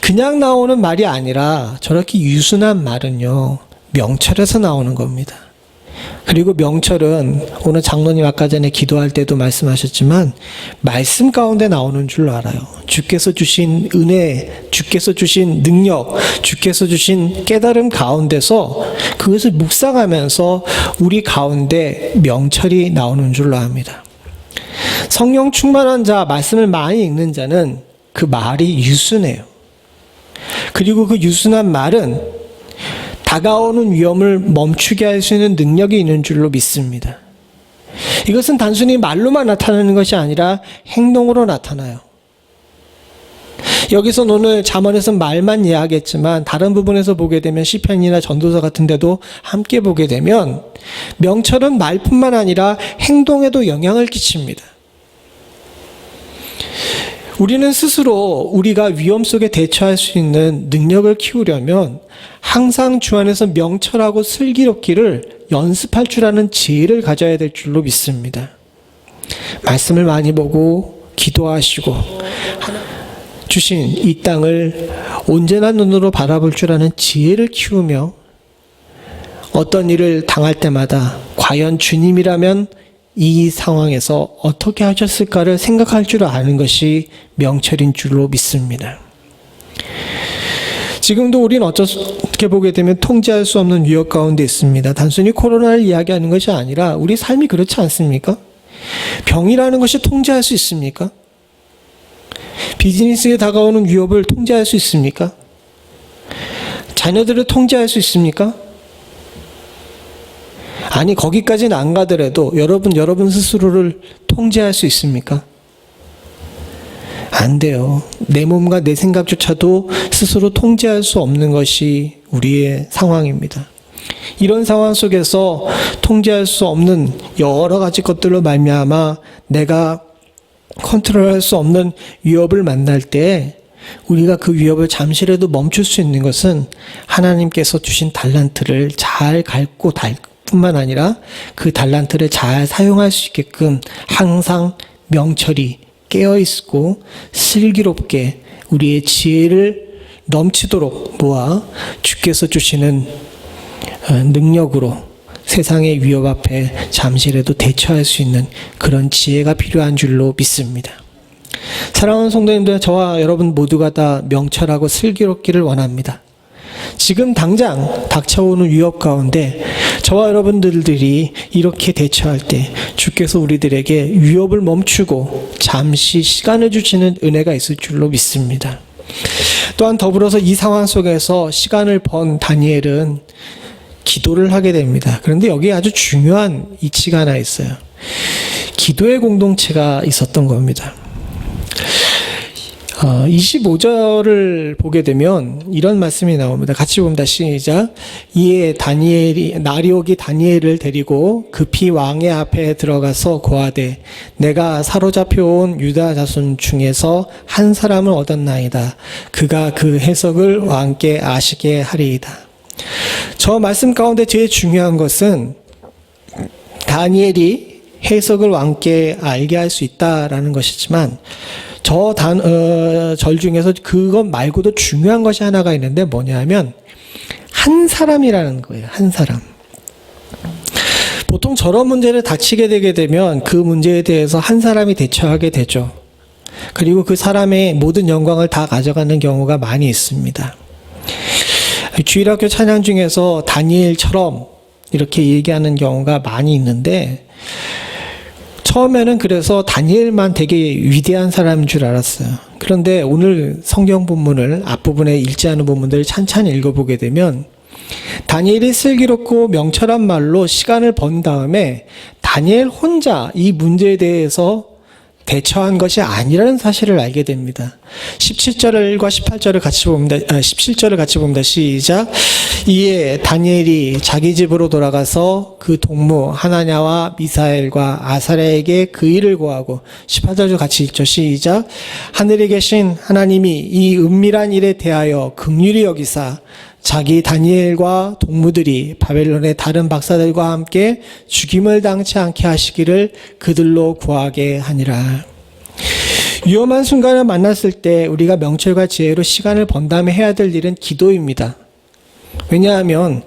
그냥 나오는 말이 아니라 저렇게 유순한 말은요, 명철에서 나오는 겁니다. 그리고 명철은 오늘 장로님 아까 전에 기도할 때도 말씀하셨지만 말씀 가운데 나오는 줄 알아요. 주께서 주신 은혜, 주께서 주신 능력, 주께서 주신 깨달음 가운데서 그것을 묵상하면서 우리 가운데 명철이 나오는 줄로 압니다. 성령 충만한 자, 말씀을 많이 읽는 자는 그 말이 유순해요. 그리고 그 유순한 말은 다가오는 위험을 멈추게 할 수 있는 능력이 있는 줄로 믿습니다. 이것은 단순히 말로만 나타나는 것이 아니라 행동으로 나타나요. 여기서 오늘 잠언에서 말만 이야기했지만 다른 부분에서 보게 되면 시편이나 전도서 같은 데도 함께 보게 되면 명철은 말뿐만 아니라 행동에도 영향을 끼칩니다. 우리는 스스로 우리가 위험 속에 대처할 수 있는 능력을 키우려면 항상 주 안에서 명철하고 슬기롭기를 연습할 줄 아는 지혜를 가져야 될 줄로 믿습니다. 말씀을 많이 보고 기도하시고 주신 이 땅을 온전한 눈으로 바라볼 줄 아는 지혜를 키우며 어떤 일을 당할 때마다 과연 주님이라면 이 상황에서 어떻게 하셨을까를 생각할 줄 아는 것이 명철인 줄로 믿습니다. 지금도 우리는 어떻게 보게 되면 통제할 수 없는 위협 가운데 있습니다. 단순히 코로나를 이야기하는 것이 아니라 우리 삶이 그렇지 않습니까? 병이라는 것이 통제할 수 있습니까? 비즈니스에 다가오는 위협을 통제할 수 있습니까? 자녀들을 통제할 수 있습니까? 아니, 거기까지는 안 가더라도 여러분 스스로를 통제할 수 있습니까? 안 돼요. 내 몸과 내 생각조차도 스스로 통제할 수 없는 것이 우리의 상황입니다. 이런 상황 속에서 통제할 수 없는 여러 가지 것들로 말미암아 내가 컨트롤할 수 없는 위협을 만날 때 우리가 그 위협을 잠시라도 멈출 수 있는 것은 하나님께서 주신 달란트를 잘 갈고 뿐만 아니라 그 달란트를 잘 사용할 수 있게끔 항상 명철이 깨어있고 슬기롭게 우리의 지혜를 넘치도록 모아 주께서 주시는 능력으로 세상의 위협 앞에 잠시라도 대처할 수 있는 그런 지혜가 필요한 줄로 믿습니다. 사랑하는 성도님들, 저와 여러분 모두가 다 명철하고 슬기롭기를 원합니다. 지금 당장 닥쳐오는 위협 가운데 저와 여러분들이 이렇게 대처할 때 주께서 우리들에게 위협을 멈추고 잠시 시간을 주시는 은혜가 있을 줄로 믿습니다. 또한 더불어서 이 상황 속에서 시간을 번 다니엘은 기도를 하게 됩니다. 그런데 여기에 아주 중요한 이치가 하나 있어요. 기도의 공동체가 있었던 겁니다. 25절을 보게 되면 이런 말씀이 나옵니다. 같이 봅니다. 시작. 이에 나리옥이 다니엘을 데리고 급히 왕의 앞에 들어가서 고하되 내가 사로잡혀온 유다 자손 중에서 한 사람을 얻었나이다. 그가 그 해석을 왕께 아시게 하리이다. 저 말씀 가운데 제일 중요한 것은 다니엘이 해석을 왕께 알게 할 수 있다라는 것이지만 절 중에서 그것 말고도 중요한 것이 하나가 있는데 뭐냐면 한 사람이라는 거예요. 한 사람. 보통 저런 문제를 닥치게 되게 되면 그 문제에 대해서 한 사람이 대처하게 되죠. 그리고 그 사람의 모든 영광을 다 가져가는 경우가 많이 있습니다. 주일학교 찬양 중에서 다니엘처럼 이렇게 얘기하는 경우가 많이 있는데 처음에는 그래서 다니엘만 되게 위대한 사람인 줄 알았어요. 그런데 오늘 성경 본문을 앞부분에 읽지 않은 본문들을 찬찬히 읽어보게 되면 다니엘이 슬기롭고 명철한 말로 시간을 번 다음에 다니엘 혼자 이 문제에 대해서 대처한 것이 아니라는 사실을 알게 됩니다. 17절과 18절을 같이 봅니다. 17절을 같이 봅니다. 시작. 이에 다니엘이 자기 집으로 돌아가서 그 동무 하나냐와 미사엘과 아사랴에게 그 일을 고하고 18절도 같이 읽죠. 시작. 하늘에 계신 하나님이 이 은밀한 일에 대하여 긍휼히 여기사 자기 다니엘과 동무들이 바벨론의 다른 박사들과 함께 죽임을 당치 않게 하시기를 그들로 구하게 하니라. 위험한 순간을 만났을 때 우리가 명철과 지혜로 시간을 번 다음에 해야 될 일은 기도입니다. 왜냐하면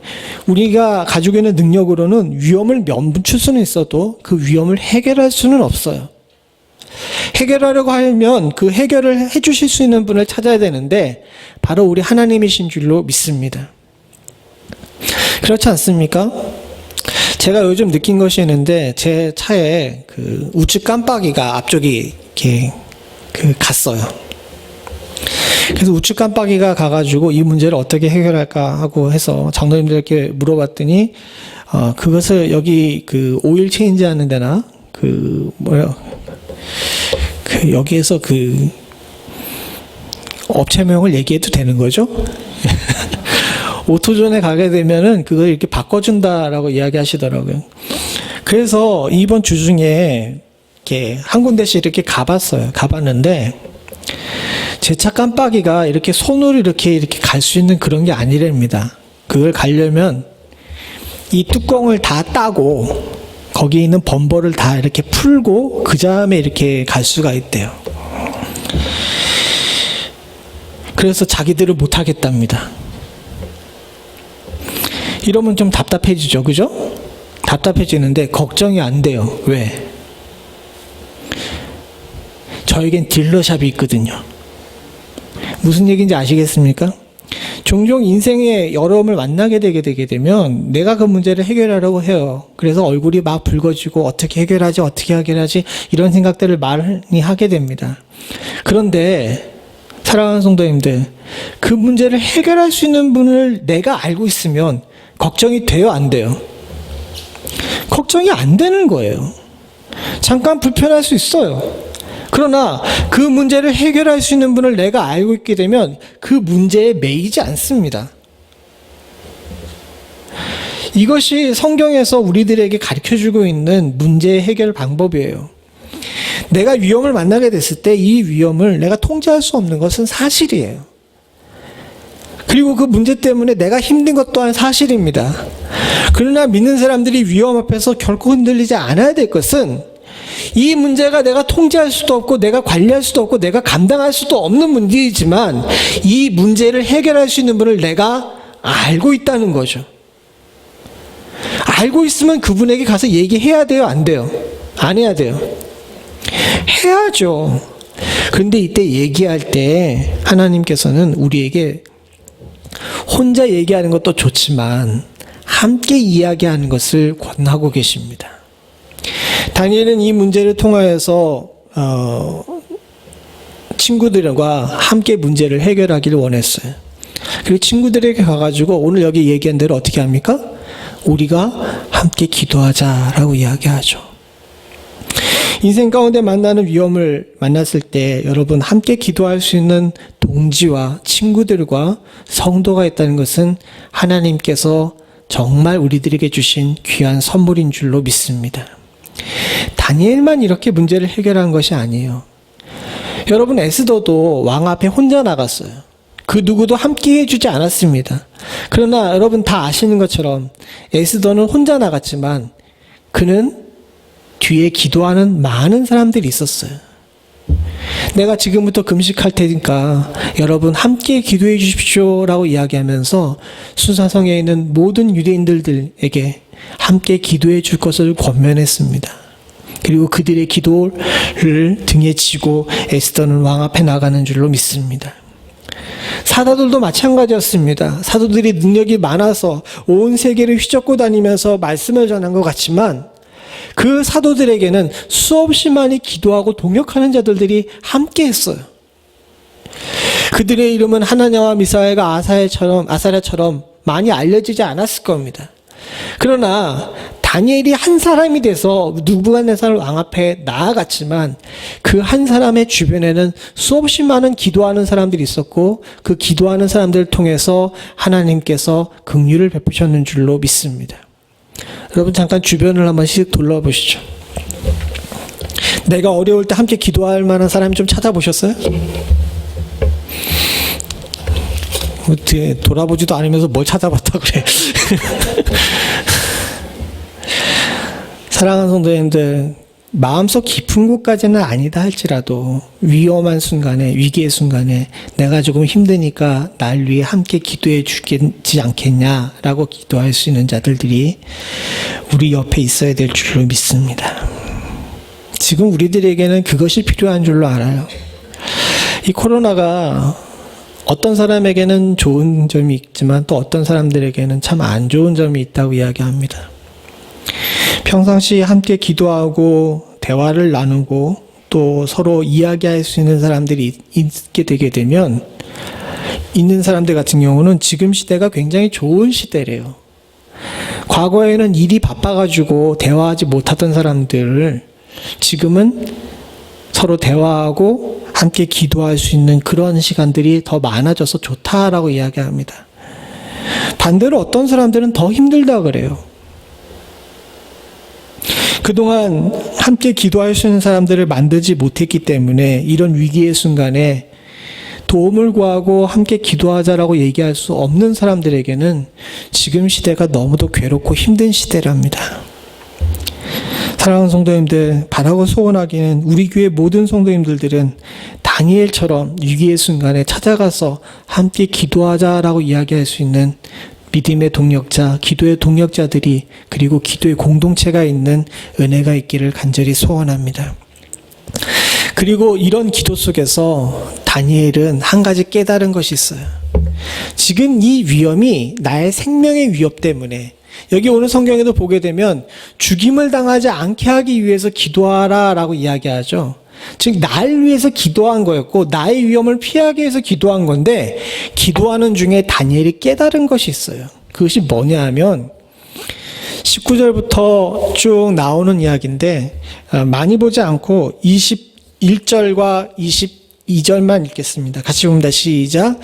우리가 가지고 있는 능력으로는 위험을 멈출 수는 있어도 그 위험을 해결할 수는 없어요. 해결하려고 하면 그 해결을 해주실 수 있는 분을 찾아야 되는데 바로 우리 하나님이신 줄로 믿습니다. 그렇지 않습니까? 제가 요즘 느낀 것이 있는데 제 차에 그 우측 깜빡이가 앞쪽이 이렇게 갔어요. 그래서 우측 깜빡이가 가가지고 이 문제를 어떻게 해결할까 하고 해서 장로님들께 물어봤더니 그것을 여기 그 오일 체인지 하는 데나 여기에서 그 업체명을 얘기해도 되는 거죠? 오토존에 가게 되면은 그걸 이렇게 바꿔준다라고 이야기하시더라고요. 그래서 이번 주 중에 이렇게 한 군데씩 이렇게 가봤는데 제 차 깜빡이가 이렇게 손으로 이렇게 갈 수 있는 그런 게 아니랍니다. 그걸 가려면 이 뚜껑을 다 따고 거기 있는 범버를 다 이렇게 풀고 그 다음에 이렇게 갈 수가 있대요. 그래서 자기들을 못 하겠답니다. 이러면 좀 답답해지죠, 그죠? 답답해지는데 걱정이 안 돼요. 왜? 저에겐 딜러샵이 있거든요. 무슨 얘기인지 아시겠습니까? 종종 인생의 어려움을 만나게 되게 되면 내가 그 문제를 해결하려고 해요. 그래서 얼굴이 막 붉어지고 어떻게 해결하지 이런 생각들을 많이 하게 됩니다. 그런데 사랑하는 성도님들, 그 문제를 해결할 수 있는 분을 내가 알고 있으면 걱정이 돼요, 안 돼요? 걱정이 안 되는 거예요. 잠깐 불편할 수 있어요. 그러나 그 문제를 해결할 수 있는 분을 내가 알고 있게 되면 그 문제에 매이지 않습니다. 이것이 성경에서 우리들에게 가르쳐주고 있는 문제 해결 방법이에요. 내가 위험을 만나게 됐을 때 이 위험을 내가 통제할 수 없는 것은 사실이에요. 그리고 그 문제 때문에 내가 힘든 것 또한 사실입니다. 그러나 믿는 사람들이 위험 앞에서 결코 흔들리지 않아야 될 것은 이 문제가 내가 통제할 수도 없고 내가 관리할 수도 없고 내가 감당할 수도 없는 문제이지만 이 문제를 해결할 수 있는 분을 내가 알고 있다는 거죠. 알고 있으면 그분에게 가서 얘기해야 돼요, 안 돼요? 안 해야 돼요? 해야죠. 그런데 이때 얘기할 때 하나님께서는 우리에게 혼자 얘기하는 것도 좋지만 함께 이야기하는 것을 권하고 계십니다. 다니엘은 이 문제를 통하여서 친구들과 함께 문제를 해결하기를 원했어요. 그리고 친구들에게 가가지고 오늘 여기 얘기한 대로 어떻게 합니까? 우리가 함께 기도하자라고 이야기하죠. 인생 가운데 만나는 위험을 만났을 때 여러분 함께 기도할 수 있는 동지와 친구들과 성도가 있다는 것은 하나님께서 정말 우리들에게 주신 귀한 선물인 줄로 믿습니다. 다니엘만 이렇게 문제를 해결한 것이 아니에요. 여러분, 에스더도 왕 앞에 혼자 나갔어요. 그 누구도 함께 해주지 않았습니다. 그러나 여러분 다 아시는 것처럼 에스더는 혼자 나갔지만 그는 뒤에 기도하는 많은 사람들이 있었어요. 내가 지금부터 금식할 테니까 여러분 함께 기도해 주십시오 라고 이야기하면서 수사성에 있는 모든 유대인들에게 함께 기도해 줄 것을 권면했습니다. 그리고 그들의 기도를 등에 지고 에스더는 왕 앞에 나가는 줄로 믿습니다. 사도들도 마찬가지였습니다. 사도들이 능력이 많아서 온 세계를 휘젓고 다니면서 말씀을 전한 것 같지만 그 사도들에게는 수없이 많이 기도하고 동역하는 자들이 함께 했어요. 그들의 이름은 하나냐와 미사엘과 아사랴처럼 많이 알려지지 않았을 겁니다. 그러나 다니엘이 한 사람이 돼서 느부갓네살 왕 앞에 나아갔지만 그 한 사람의 주변에는 수없이 많은 기도하는 사람들이 있었고 그 기도하는 사람들을 통해서 하나님께서 긍휼을 베푸셨는 줄로 믿습니다. 여러분 잠깐 주변을 한 번씩 둘러보시죠. 내가 어려울 때 함께 기도할 만한 사람 좀 찾아보셨어요? 어떻게 돌아보지도 않으면서 뭘 찾아봤다 그래. 사랑하는 성도님들, 마음속 깊은 곳까지는 아니다 할지라도 위험한 순간에, 위기의 순간에 내가 조금 힘드니까 날 위해 함께 기도해 주겠지 않겠냐라고 기도할 수 있는 자들이 우리 옆에 있어야 될 줄로 믿습니다. 지금 우리들에게는 그것이 필요한 줄로 알아요. 이 코로나가 어떤 사람에게는 좋은 점이 있지만 또 어떤 사람들에게는 참 안 좋은 점이 있다고 이야기합니다. 평상시 함께 기도하고 대화를 나누고 또 서로 이야기할 수 있는 사람들이 있게 되게 되면 있는 사람들 같은 경우는 지금 시대가 굉장히 좋은 시대래요. 과거에는 일이 바빠가지고 대화하지 못하던 사람들을 지금은 서로 대화하고 함께 기도할 수 있는 그런 시간들이 더 많아져서 좋다라고 이야기합니다. 반대로 어떤 사람들은 더 힘들다 그래요. 그동안 함께 기도할 수 있는 사람들을 만들지 못했기 때문에 이런 위기의 순간에 도움을 구하고 함께 기도하자라고 얘기할 수 없는 사람들에게는 지금 시대가 너무도 괴롭고 힘든 시대랍니다. 사랑하는 성도님들, 바라고 소원하기는 우리 교회 모든 성도님들은 다니엘처럼 위기의 순간에 찾아가서 함께 기도하자라고 이야기할 수 있는 믿음의 동력자, 기도의 동력자들이 그리고 기도의 공동체가 있는 은혜가 있기를 간절히 소원합니다. 그리고 이런 기도 속에서 다니엘은 한 가지 깨달은 것이 있어요. 지금 이 위험이 나의 생명의 위협 때문에, 여기 오늘 성경에도 보게 되면 죽임을 당하지 않게 하기 위해서 기도하라라고 이야기하죠. 즉 날 위해서 기도한 거였고 나의 위험을 피하기 위해서 기도한 건데, 기도하는 중에 다니엘이 깨달은 것이 있어요. 그것이 뭐냐 하면 19절부터 쭉 나오는 이야기인데, 많이 보지 않고 21절과 22절만 읽겠습니다. 같이 봅니다. 시작.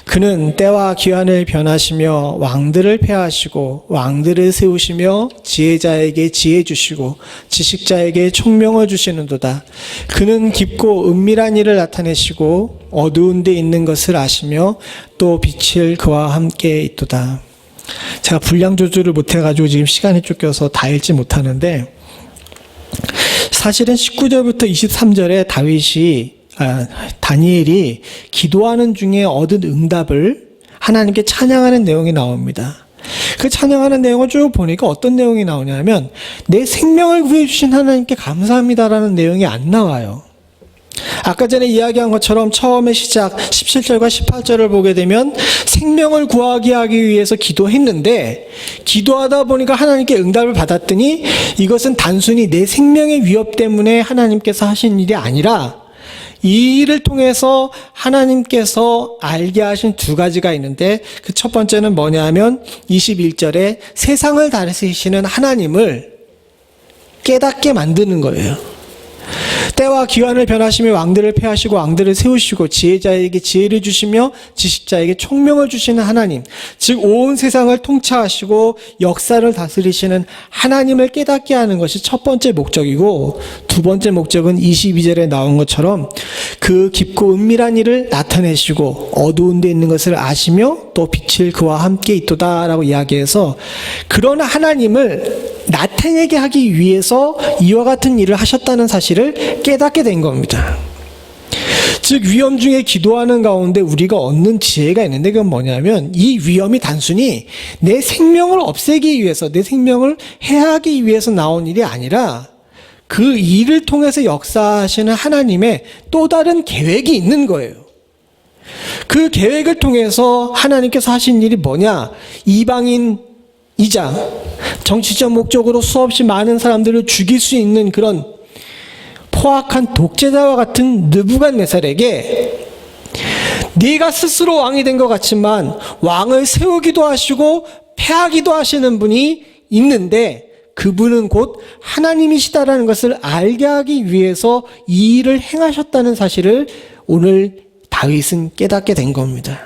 그는 때와 기한을 변하시며 왕들을 폐하시고 왕들을 세우시며 지혜자에게 지혜 주시고 지식자에게 총명을 주시는도다. 그는 깊고 은밀한 일을 나타내시고 어두운 데 있는 것을 아시며 또 빛을 그와 함께 있도다. 제가 분량 조절을 못해가지고 지금 시간이 쫓겨서 다 읽지 못하는데, 사실은 19절부터 23절에 다니엘이 기도하는 중에 얻은 응답을 하나님께 찬양하는 내용이 나옵니다. 그 찬양하는 내용을 쭉 보니까 어떤 내용이 나오냐면, 내 생명을 구해주신 하나님께 감사합니다라는 내용이 안 나와요. 아까 전에 이야기한 것처럼 처음에 시작 17절과 18절을 보게 되면 생명을 구하게 하기 위해서 기도했는데, 기도하다 보니까 하나님께 응답을 받았더니 이것은 단순히 내 생명의 위협 때문에 하나님께서 하신 일이 아니라 이 일을 통해서 하나님께서 알게 하신 두 가지가 있는데, 그 첫 번째는 뭐냐 하면 21절에 세상을 다스리시는 하나님을 깨닫게 만드는 거예요. 때와 기한을 변하시며 왕들을 폐하시고 왕들을 세우시고 지혜자에게 지혜를 주시며 지식자에게 총명을 주시는 하나님, 즉 온 세상을 통치하시고 역사를 다스리시는 하나님을 깨닫게 하는 것이 첫 번째 목적이고, 두 번째 목적은 22절에 나온 것처럼 그 깊고 은밀한 일을 나타내시고 어두운 데 있는 것을 아시며 또 빛을 그와 함께 있도다라고 이야기해서, 그런 하나님을 나타내게 하기 위해서 이와 같은 일을 하셨다는 사실을 깨닫게 된 겁니다. 즉 위험 중에 기도하는 가운데 우리가 얻는 지혜가 있는데, 그건 뭐냐면 이 위험이 단순히 내 생명을 없애기 위해서, 내 생명을 해하기 위해서 나온 일이 아니라 그 일을 통해서 역사하시는 하나님의 또 다른 계획이 있는 거예요. 그 계획을 통해서 하나님께서 하신 일이 뭐냐? 이방인이자 정치적 목적으로 수없이 많은 사람들을 죽일 수 있는 그런 포악한 독재자와 같은 느부갓네살에게 네가 스스로 왕이 된 것 같지만 왕을 세우기도 하시고 패하기도 하시는 분이 있는데, 그분은 곧 하나님이시다라는 것을 알게 하기 위해서 이 일을 행하셨다는 사실을 오늘 다윗은 깨닫게 된 겁니다.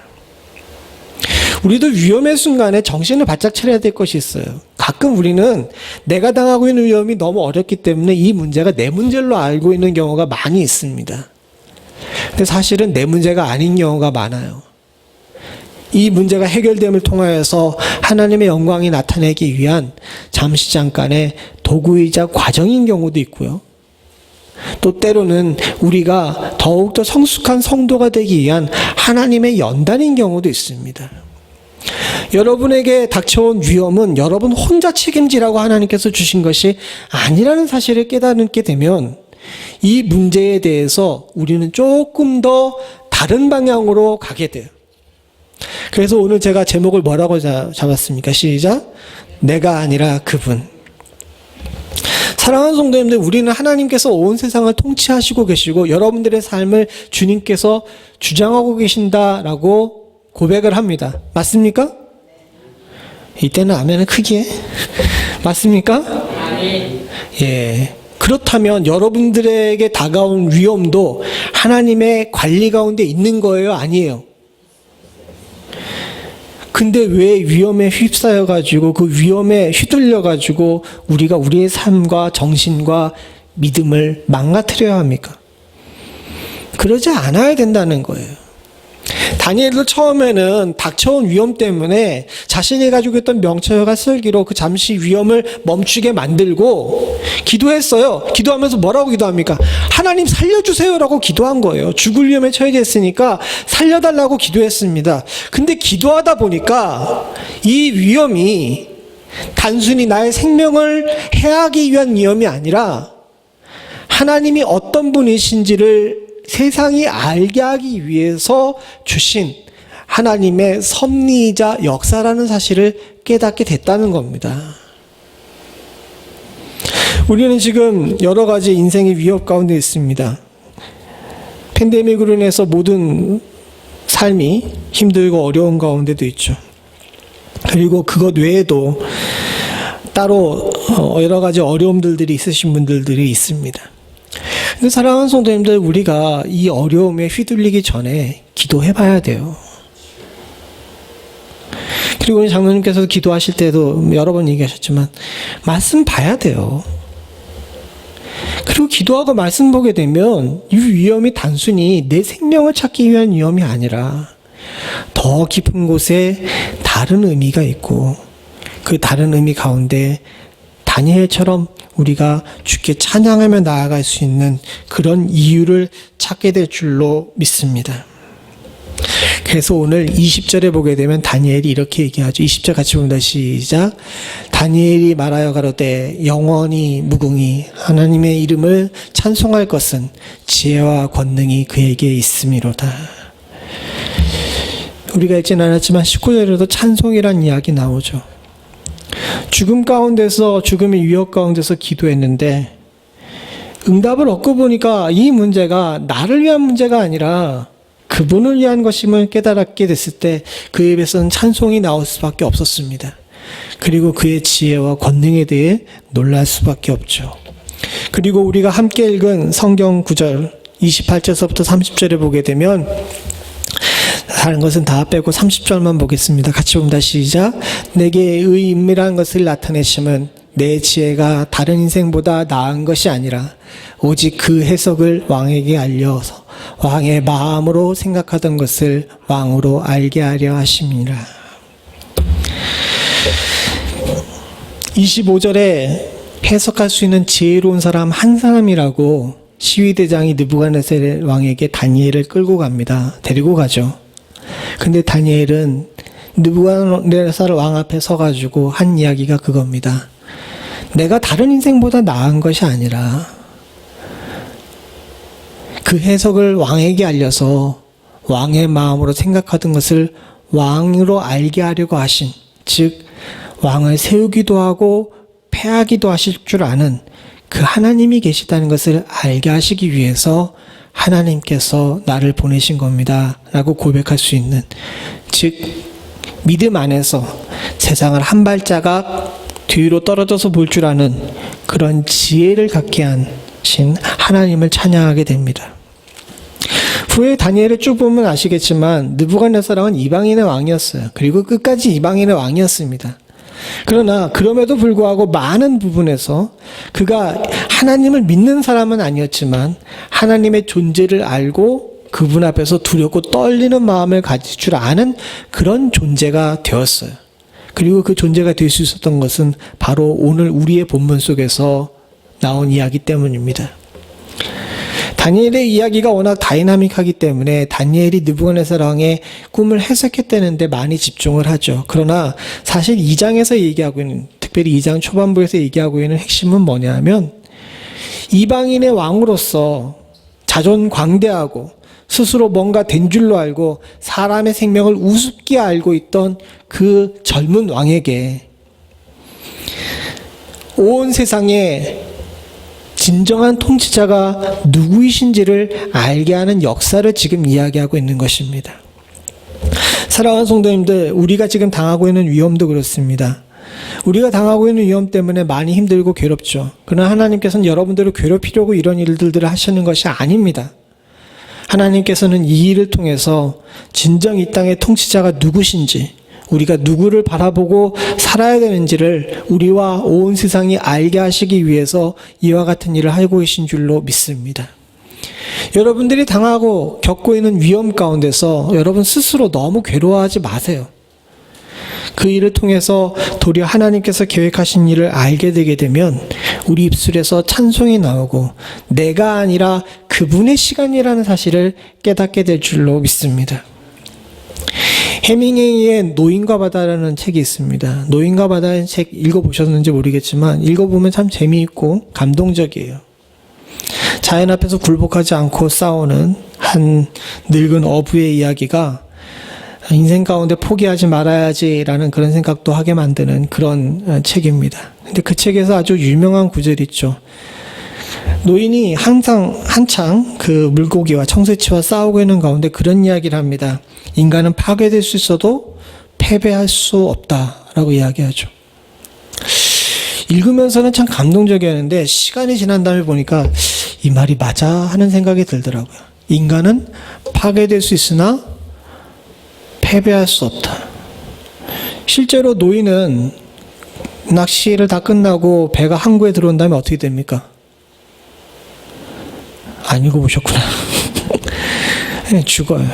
우리도 위험의 순간에 정신을 바짝 차려야 될 것이 있어요. 가끔 우리는 내가 당하고 있는 위험이 너무 어렵기 때문에 이 문제가 내 문제로 알고 있는 경우가 많이 있습니다. 근데 사실은 내 문제가 아닌 경우가 많아요. 이 문제가 해결됨을 통하여서 하나님의 영광이 나타내기 위한 잠시 잠깐의 도구이자 과정인 경우도 있고요. 또 때로는 우리가 더욱더 성숙한 성도가 되기 위한 하나님의 연단인 경우도 있습니다. 여러분에게 닥쳐온 위험은 여러분 혼자 책임지라고 하나님께서 주신 것이 아니라는 사실을 깨닫게 되면 이 문제에 대해서 우리는 조금 더 다른 방향으로 가게 돼요. 그래서 오늘 제가 제목을 뭐라고 잡았습니까? 시작. 내가 아니라 그분. 사랑하는 성도님들, 우리는 하나님께서 온 세상을 통치하시고 계시고 여러분들의 삶을 주님께서 주장하고 계신다라고 고백을 합니다. 맞습니까? 이때는 아멘을 크게 해. 맞습니까? 아멘. 예. 그렇다면 여러분들에게 다가온 위험도 하나님의 관리 가운데 있는 거예요? 아니에요? 근데 왜 위험에 휩싸여가지고 그 위험에 휘둘려가지고 우리가 우리의 삶과 정신과 믿음을 망가뜨려야 합니까? 그러지 않아야 된다는 거예요. 다니엘도 처음에는 닥쳐온 위험 때문에 자신이 가지고 있던 명철과 슬기로 그 잠시 위험을 멈추게 만들고 기도했어요. 기도하면서 뭐라고 기도합니까? 하나님 살려주세요라고 기도한 거예요. 죽을 위험에 처해져 있으니까 살려달라고 기도했습니다. 근데 기도하다 보니까 이 위험이 단순히 나의 생명을 해하기 위한 위험이 아니라 하나님이 어떤 분이신지를 세상이 알게 하기 위해서 주신 하나님의 섭리이자 역사라는 사실을 깨닫게 됐다는 겁니다. 우리는 지금 여러 가지 인생의 위협 가운데 있습니다. 팬데믹으로 인해서 모든 삶이 힘들고 어려운 가운데도 있죠. 그리고 그것 외에도 따로 여러 가지 어려움들이 있으신 분들이 있습니다. 근데 사랑하는 성도님들, 우리가 이 어려움에 휘둘리기 전에 기도해 봐야 돼요. 그리고 우리 장로님께서 기도하실 때도 여러 번 얘기하셨지만 말씀 봐야 돼요. 그리고 기도하고 말씀 보게 되면 이 위험이 단순히 내 생명을 찾기 위한 위험이 아니라 더 깊은 곳에 다른 의미가 있고, 그 다른 의미 가운데 다니엘처럼 우리가 주께 찬양하며 나아갈 수 있는 그런 이유를 찾게 될 줄로 믿습니다. 그래서 오늘 20절에 보게 되면 다니엘이 이렇게 얘기하죠. 20절 같이 봅니다. 시작. 다니엘이 말하여 가로되 영원히 무궁히 하나님의 이름을 찬송할 것은 지혜와 권능이 그에게 있음이로다. 우리가 읽지는 않았지만 19절에도 찬송이란 이야기 나오죠. 죽음 가운데서, 죽음의 위협 가운데서 기도했는데 응답을 얻고 보니까 이 문제가 나를 위한 문제가 아니라 그분을 위한 것임을 깨달았게 됐을 때 그 입에서는 찬송이 나올 수밖에 없었습니다. 그리고 그의 지혜와 권능에 대해 놀랄 수밖에 없죠. 그리고 우리가 함께 읽은 성경 9절 28절서부터 30절에 보게 되면 다른 것은 다 빼고 30절만 보겠습니다. 같이 봅니다. 시작. 내게 의인이라는 것을 나타내심은 내 지혜가 다른 인생보다 나은 것이 아니라 오직 그 해석을 왕에게 알려서 왕의 마음으로 생각하던 것을 왕으로 알게 하려 하심이라. 25절에 해석할 수 있는 지혜로운 사람 한 사람이라고 시위대장이 느부갓네살 왕에게 다니엘을 끌고 갑니다. 데리고 가죠. 근데 다니엘은 느부갓네살 왕 앞에 서가지고 한 이야기가 그겁니다. 내가 다른 인생보다 나은 것이 아니라 그 해석을 왕에게 알려서 왕의 마음으로 생각하던 것을 왕으로 알게 하려고 하신, 즉 왕을 세우기도 하고 패하기도 하실 줄 아는 그 하나님이 계시다는 것을 알게 하시기 위해서 하나님께서 나를 보내신 겁니다 라고 고백할 수 있는, 즉 믿음 안에서 세상을 한 발자각 뒤로 떨어져서 볼 줄 아는 그런 지혜를 갖게 하신 하나님을 찬양하게 됩니다. 후에 다니엘을 쭉 보면 아시겠지만 느부갓네살 왕은 이방인의 왕이었어요. 그리고 끝까지 이방인의 왕이었습니다. 그러나 그럼에도 불구하고 많은 부분에서 그가 하나님을 믿는 사람은 아니었지만 하나님의 존재를 알고 그분 앞에서 두렵고 떨리는 마음을 가질 줄 아는 그런 존재가 되었어요. 그리고 그 존재가 될 수 있었던 것은 바로 오늘 우리의 본문 속에서 나온 이야기 때문입니다. 다니엘의 이야기가 워낙 다이나믹하기 때문에 다니엘이 느부갓네살 왕의 꿈을 해석했다는데 많이 집중을 하죠. 그러나 사실 2장에서 얘기하고 있는, 특별히 2장 초반부에서 얘기하고 있는 핵심은 뭐냐면 이방인의 왕으로서 자존광대하고 스스로 뭔가 된 줄로 알고 사람의 생명을 우습게 알고 있던 그 젊은 왕에게 온 세상에 진정한 통치자가 누구이신지를 알게 하는 역사를 지금 이야기하고 있는 것입니다. 사랑하는 성도님들, 우리가 지금 당하고 있는 위험도 그렇습니다. 우리가 당하고 있는 위험 때문에 많이 힘들고 괴롭죠. 그러나 하나님께서는 여러분들을 괴롭히려고 이런 일들을 하시는 것이 아닙니다. 하나님께서는 이 일을 통해서 진정 이 땅의 통치자가 누구신지, 우리가 누구를 바라보고 살아야 되는지를 우리와 온 세상이 알게 하시기 위해서 이와 같은 일을 하고 계신 줄로 믿습니다. 여러분들이 당하고 겪고 있는 위험 가운데서 여러분 스스로 너무 괴로워하지 마세요. 그 일을 통해서 도리어 하나님께서 계획하신 일을 알게 되게 되면 우리 입술에서 찬송이 나오고 내가 아니라 그분의 시간이라는 사실을 깨닫게 될 줄로 믿습니다. 해밍웨이의 노인과 바다라는 책이 있습니다. 노인과 바다의 책 읽어보셨는지 모르겠지만 읽어보면 참 재미있고 감동적이에요. 자연 앞에서 굴복하지 않고 싸우는 한 늙은 어부의 이야기가 인생 가운데 포기하지 말아야지라는 그런 생각도 하게 만드는 그런 책입니다. 근데 그 책에서 아주 유명한 구절이 있죠. 노인이 한창 그 물고기와 청새치와 싸우고 있는 가운데 그런 이야기를 합니다. 인간은 파괴될 수 있어도 패배할 수 없다라고 이야기하죠. 읽으면서는 참 감동적이었는데 시간이 지난 다음에 보니까 이 말이 맞아 하는 생각이 들더라고요. 인간은 파괴될 수 있으나 패배할 수 없다. 실제로 노인은 낚시를 다 끝나고 배가 항구에 들어온 다음에 어떻게 됩니까? 안 읽어보셨구나. 네, 죽어요.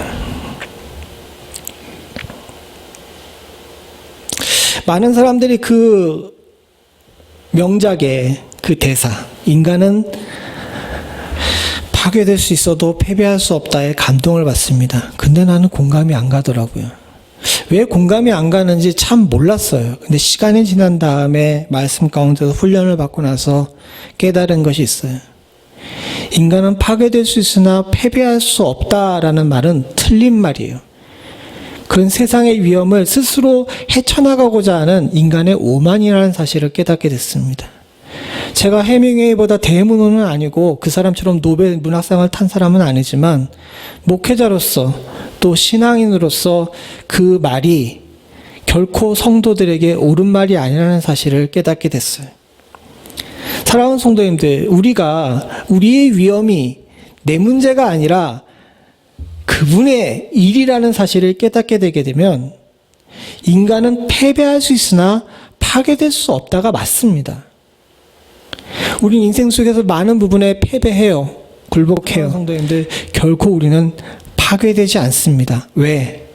많은 사람들이 그 명작의 그 대사, 인간은 파괴될 수 있어도 패배할 수 없다에 감동을 받습니다. 근데 나는 공감이 안 가더라고요. 왜 공감이 안 가는지 참 몰랐어요. 근데 시간이 지난 다음에 말씀 가운데서 훈련을 받고 나서 깨달은 것이 있어요. 인간은 파괴될 수 있으나 패배할 수 없다라는 말은 틀린 말이에요. 그런 세상의 위험을 스스로 헤쳐나가고자 하는 인간의 오만이라는 사실을 깨닫게 됐습니다. 제가 해밍웨이보다 대문호는 아니고 그 사람처럼 노벨 문학상을 탄 사람은 아니지만 목회자로서 또 신앙인으로서 그 말이 결코 성도들에게 옳은 말이 아니라는 사실을 깨닫게 됐어요. 사랑하는 성도님들, 우리의 위험이 내 문제가 아니라 그분의 일이라는 사실을 깨닫게 되게 되면 인간은 패배할 수 있으나 파괴될 수 없다가 맞습니다. 우린 인생 속에서 많은 부분에 패배해요. 굴복해요. 성도님들, 결코 우리는 파괴되지 않습니다. 왜?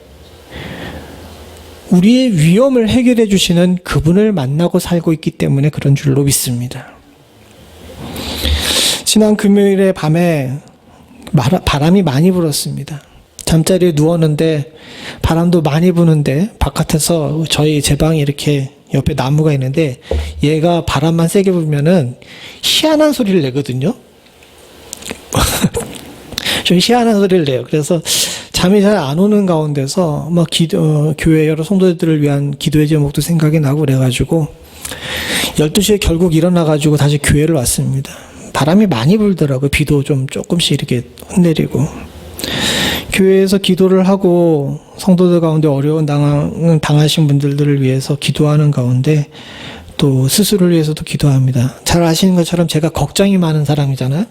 우리의 위험을 해결해 주시는 그분을 만나고 살고 있기 때문에 그런 줄로 믿습니다. 지난 금요일에 밤에 바람이 많이 불었습니다. 잠자리에 누웠는데 바람도 많이 부는데 바깥에서 제 방이 이렇게 옆에 나무가 있는데 얘가 바람만 세게 불면은 희한한 소리를 내거든요. 좀 희한한 소리를 내요. 그래서 잠이 잘 안 오는 가운데서 막 교회 여러 성도들을 위한 기도의 제목도 생각이 나고 그래가지고 12시에 결국 일어나가지고 다시 교회를 왔습니다. 바람이 많이 불더라고요. 비도 좀 조금씩 이렇게 내리고. 교회에서 기도를 하고 성도들 가운데 어려운 당하신 분들을 위해서 기도하는 가운데 또 스스로를 위해서도 기도합니다. 잘 아시는 것처럼 제가 걱정이 많은 사람이잖아요.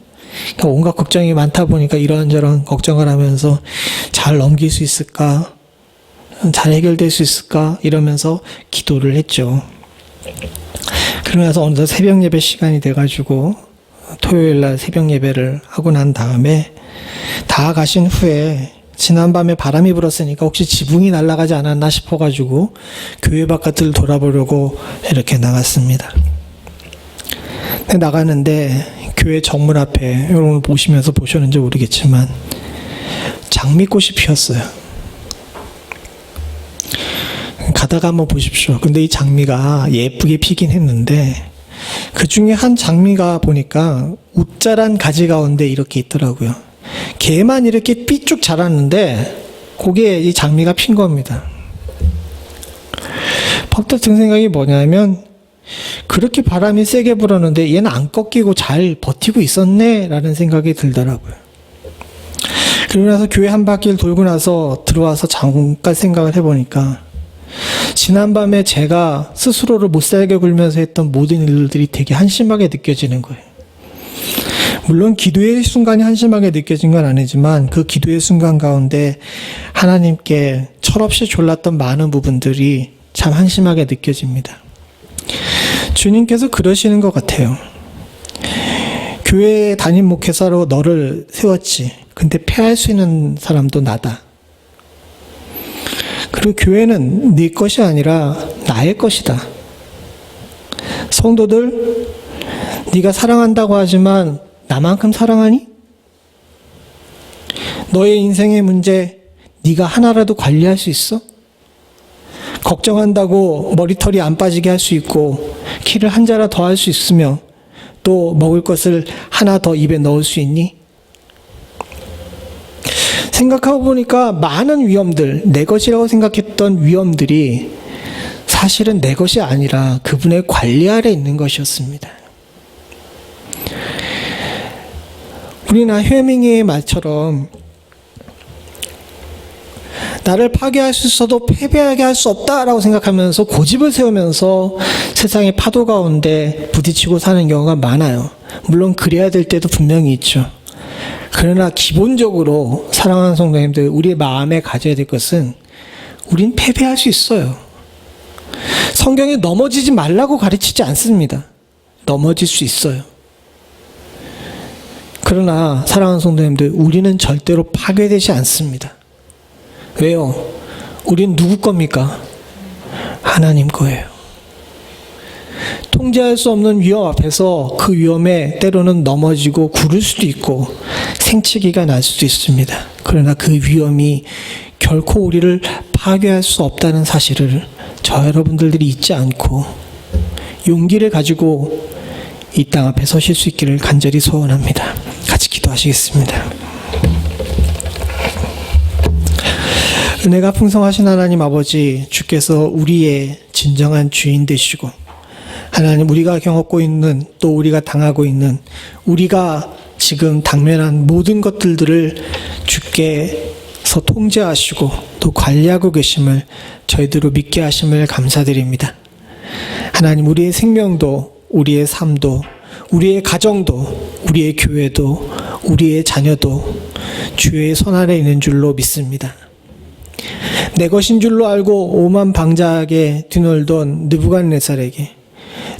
그러니까 온갖 걱정이 많다 보니까 이런저런 걱정을 하면서 잘 넘길 수 있을까? 잘 해결될 수 있을까? 이러면서 기도를 했죠. 그러면서 어느덧 새벽 예배 시간이 돼가지고 토요일 날 새벽 예배를 하고 난 다음에 다 가신 후에 지난밤에 바람이 불었으니까 혹시 지붕이 날아가지 않았나 싶어가지고 교회 바깥을 돌아보려고 이렇게 나갔습니다. 근데 나가는데 교회 정문 앞에 여러분 보시면서 보셨는지 모르겠지만 장미꽃이 피었어요. 가다가 한번 보십시오. 근데 이 장미가 예쁘게 피긴 했는데 그 중에 한 장미가 보니까 웃자란 가지 가운데 이렇게 있더라고요. 걔만 이렇게 삐쭉 자랐는데 그게 이 장미가 핀 겁니다. 퍽터 든 생각이 뭐냐면 그렇게 바람이 세게 불었는데 얘는 안 꺾이고 잘 버티고 있었네 라는 생각이 들더라고요. 그러고 나서 교회 한 바퀴를 돌고 나서 들어와서 잠깐 생각을 해보니까 지난밤에 제가 스스로를 못살게 굴면서 했던 모든 일들이 되게 한심하게 느껴지는 거예요. 물론 기도의 순간이 한심하게 느껴진 건 아니지만 그 기도의 순간 가운데 하나님께 철없이 졸랐던 많은 부분들이 참 한심하게 느껴집니다. 주님께서 그러시는 것 같아요. 교회 담임 목회사로 너를 세웠지. 근데 패할 수 있는 사람도 나다. 그리고 교회는 네 것이 아니라 나의 것이다. 성도들, 네가 사랑한다고 하지만 나만큼 사랑하니? 너의 인생의 문제 네가 하나라도 관리할 수 있어? 걱정한다고 머리털이 안 빠지게 할 수 있고 키를 한 자라 더 할 수 있으며 또 먹을 것을 하나 더 입에 넣을 수 있니? 생각하고 보니까 많은 위험들, 내 것이라고 생각했던 위험들이 사실은 내 것이 아니라 그분의 관리 아래 있는 것이었습니다. 우리나 헤밍웨이의 말처럼 나를 파괴할 수 있어도 패배하게 할 수 없다라고 생각하면서 고집을 세우면서 세상의 파도 가운데 부딪히고 사는 경우가 많아요. 물론 그래야 될 때도 분명히 있죠. 그러나 기본적으로 사랑하는 성도님들, 우리의 마음에 가져야 될 것은 우린 패배할 수 있어요. 성경이 넘어지지 말라고 가르치지 않습니다. 넘어질 수 있어요. 그러나 사랑하는 성도님들, 우리는 절대로 파괴되지 않습니다. 왜요? 우린 누구 겁니까? 하나님 거예요. 통제할 수 없는 위험 앞에서 그 위험에 때로는 넘어지고 구를 수도 있고 생치기가 날 수도 있습니다. 그러나 그 위험이 결코 우리를 파괴할 수 없다는 사실을 저 여러분들이 잊지 않고 용기를 가지고 이 땅 앞에 서실 수 있기를 간절히 소원합니다. 같이 기도하시겠습니다. 은혜가 풍성하신 하나님 아버지, 주께서 우리의 진정한 주인 되시고 하나님, 우리가 겪고 있는, 또 우리가 당하고 있는, 우리가 지금 당면한 모든 것들을 주께서 통제하시고 또 관리하고 계심을 저희들로 믿게 하심을 감사드립니다. 하나님, 우리의 생명도, 우리의 삶도, 우리의 가정도, 우리의 교회도, 우리의 자녀도 주의 손 아래 있는 줄로 믿습니다. 내 것인 줄로 알고 오만방자하게 뒤놀던 느부갓네살에게,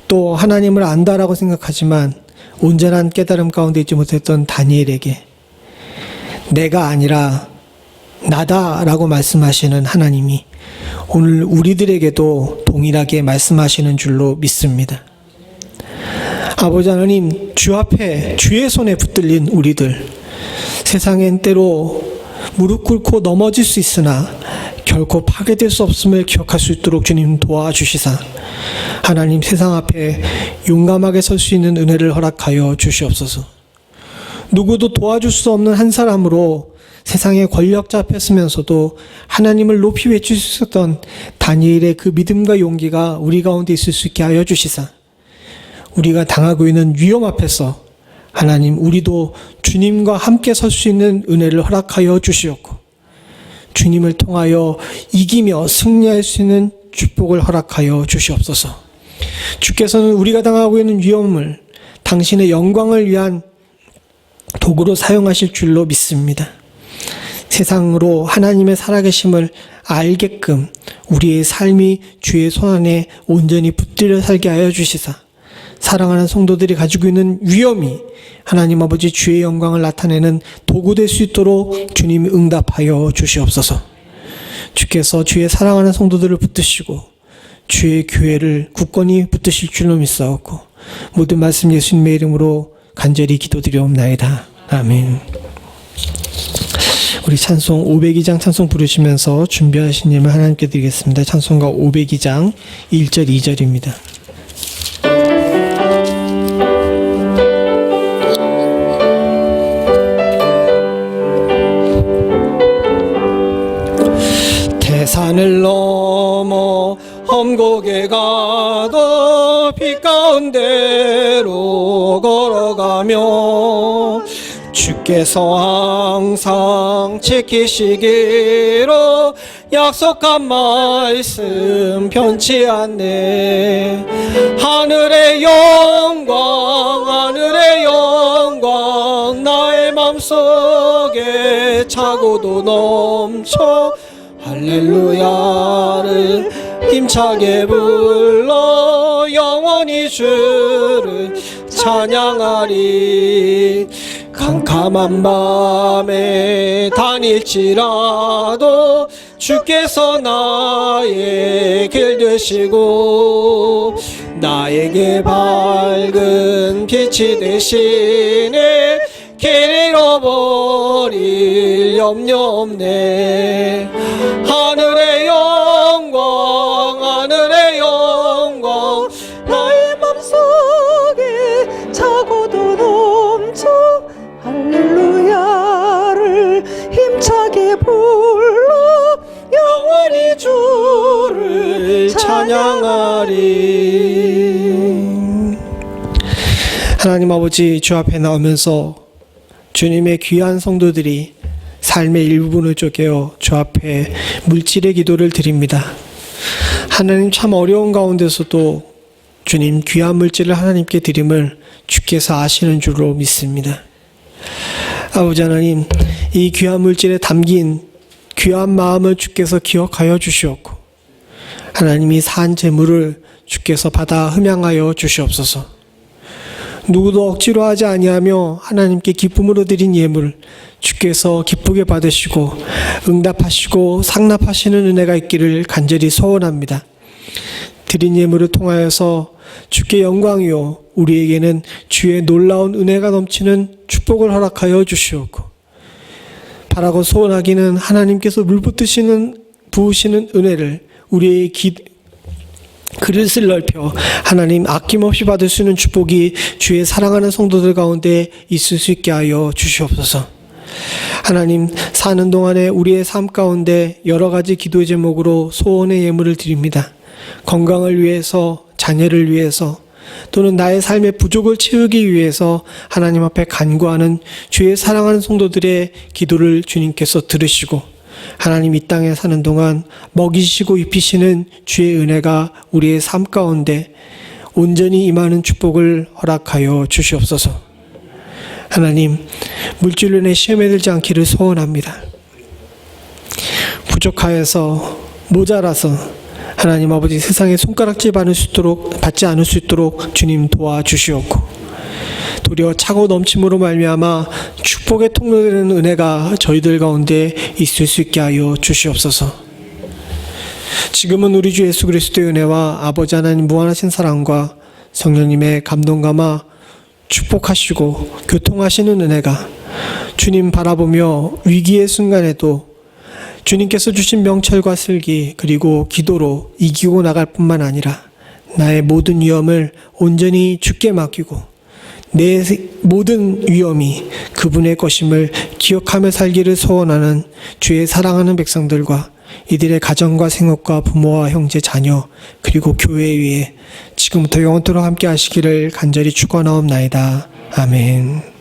또 하나님을 안다라고 생각하지만 온전한 깨달음 가운데 있지 못했던 다니엘에게 내가 아니라 나다라고 말씀하시는 하나님이 오늘 우리들에게도 동일하게 말씀하시는 줄로 믿습니다. 아버지 하나님, 주 앞에 주의 손에 붙들린 우리들, 세상엔 때로 무릎 꿇고 넘어질 수 있으나 결코 파괴될 수 없음을 기억할 수 있도록 주님 도와주시사 하나님, 세상 앞에 용감하게 설 수 있는 은혜를 허락하여 주시옵소서. 누구도 도와줄 수 없는 한 사람으로 세상의 권력자 앞에 서면서도 하나님을 높이 외칠 수 있었던 다니엘의 그 믿음과 용기가 우리 가운데 있을 수 있게 하여 주시사 우리가 당하고 있는 위험 앞에서 하나님, 우리도 주님과 함께 설 수 있는 은혜를 허락하여 주시옵고 주님을 통하여 이기며 승리할 수 있는 축복을 허락하여 주시옵소서. 주께서는 우리가 당하고 있는 위험을 당신의 영광을 위한 도구로 사용하실 줄로 믿습니다. 세상으로 하나님의 살아계심을 알게끔 우리의 삶이 주의 손안에 온전히 붙들려 살게 하여 주시사 사랑하는 성도들이 가지고 있는 위험이 하나님 아버지 주의 영광을 나타내는 도구 될 수 있도록 주님이 응답하여 주시옵소서. 주께서 주의 사랑하는 성도들을 붙드시고 주의 교회를 굳건히 붙드실 줄로 믿사옵고 모든 말씀 예수님의 이름으로 간절히 기도드리옵나이다. 아멘. 우리 찬송 502장 찬송 부르시면서 준비하신 예물 하나님께 드리겠습니다. 찬송가 502장 1절 2절입니다. 산을 넘어 험곡에 가도 빛 가운데로 걸어가며 주께서 항상 지키시기로 약속한 말씀 변치 않네. 하늘의 영광 나의 맘속에 차고도 넘쳐 할렐루야를 힘차게 불러 영원히 주를 찬양하리. 캄캄한 밤에 다닐지라도 주께서 나의 길 되시고 나에게 밝은 빛이 되시네. 길 잃어버릴 염려 없네. 하늘의 영광 나의 맘속에 차고도 넘쳐 할렐루야를 힘차게 찬양하리. 하나님 아버지, 주 앞에 나오면서 주님의 귀한 성도들이 삶의 일부분을 쪼개어 주 앞에 물질의 기도를 드립니다. 하나님, 참 어려운 가운데서도 주님 귀한 물질을 하나님께 드림을 주께서 아시는 줄로 믿습니다. 아버지 하나님, 이 귀한 물질에 담긴 귀한 마음을 주께서 기억하여 주시옵고, 하나님이 산 재물을 주께서 받아 흠양하여 주시옵소서. 누구도 억지로 하지 아니하며 하나님께 기쁨으로 드린 예물 주께서 기쁘게 받으시고 응답하시고 상납하시는 은혜가 있기를 간절히 소원합니다. 드린 예물을 통하여서 주께 영광이요, 우리에게는 주의 놀라운 은혜가 넘치는 축복을 허락하여 주시옵고, 바라고 소원하기는 하나님께서 물붓으시는 부으시는 은혜를 우리의 그릇을 넓혀 하나님 아낌없이 받을 수 있는 축복이 주의 사랑하는 성도들 가운데 있을 수 있게 하여 주시옵소서. 하나님, 사는 동안에 우리의 삶 가운데 여러 가지 기도의 제목으로 소원의 예물을 드립니다. 건강을 위해서, 자녀를 위해서, 또는 나의 삶의 부족을 채우기 위해서 하나님 앞에 간구하는 주의 사랑하는 성도들의 기도를 주님께서 들으시고, 하나님 이 땅에 사는 동안 먹이시고 입히시는 주의 은혜가 우리의 삶 가운데 온전히 임하는 축복을 허락하여 주시옵소서. 하나님, 물질로 인해 시험에 들지 않기를 소원합니다. 부족하여서, 모자라서 하나님 아버지 세상에 손가락질 받지 않을 수 있도록 주님 도와주시옵고, 도리어 차고 넘침으로 말미암아 축복의 통로되는 은혜가 저희들 가운데 있을 수 있게 하여 주시옵소서. 지금은 우리 주 예수 그리스도의 은혜와 아버지 하나님 무한하신 사랑과 성령님의 감동 감화 축복하시고 교통하시는 은혜가 주님 바라보며 위기의 순간에도 주님께서 주신 명철과 슬기 그리고 기도로 이기고 나갈 뿐만 아니라 나의 모든 위험을 온전히 주께 맡기고 내 모든 위험이 그분의 것임을 기억하며 살기를 소원하는 주의 사랑하는 백성들과 이들의 가정과 생업과 부모와 형제 자녀 그리고 교회 위에 지금부터 영원토록 함께 하시기를 간절히 축원하옵나이다. 아멘.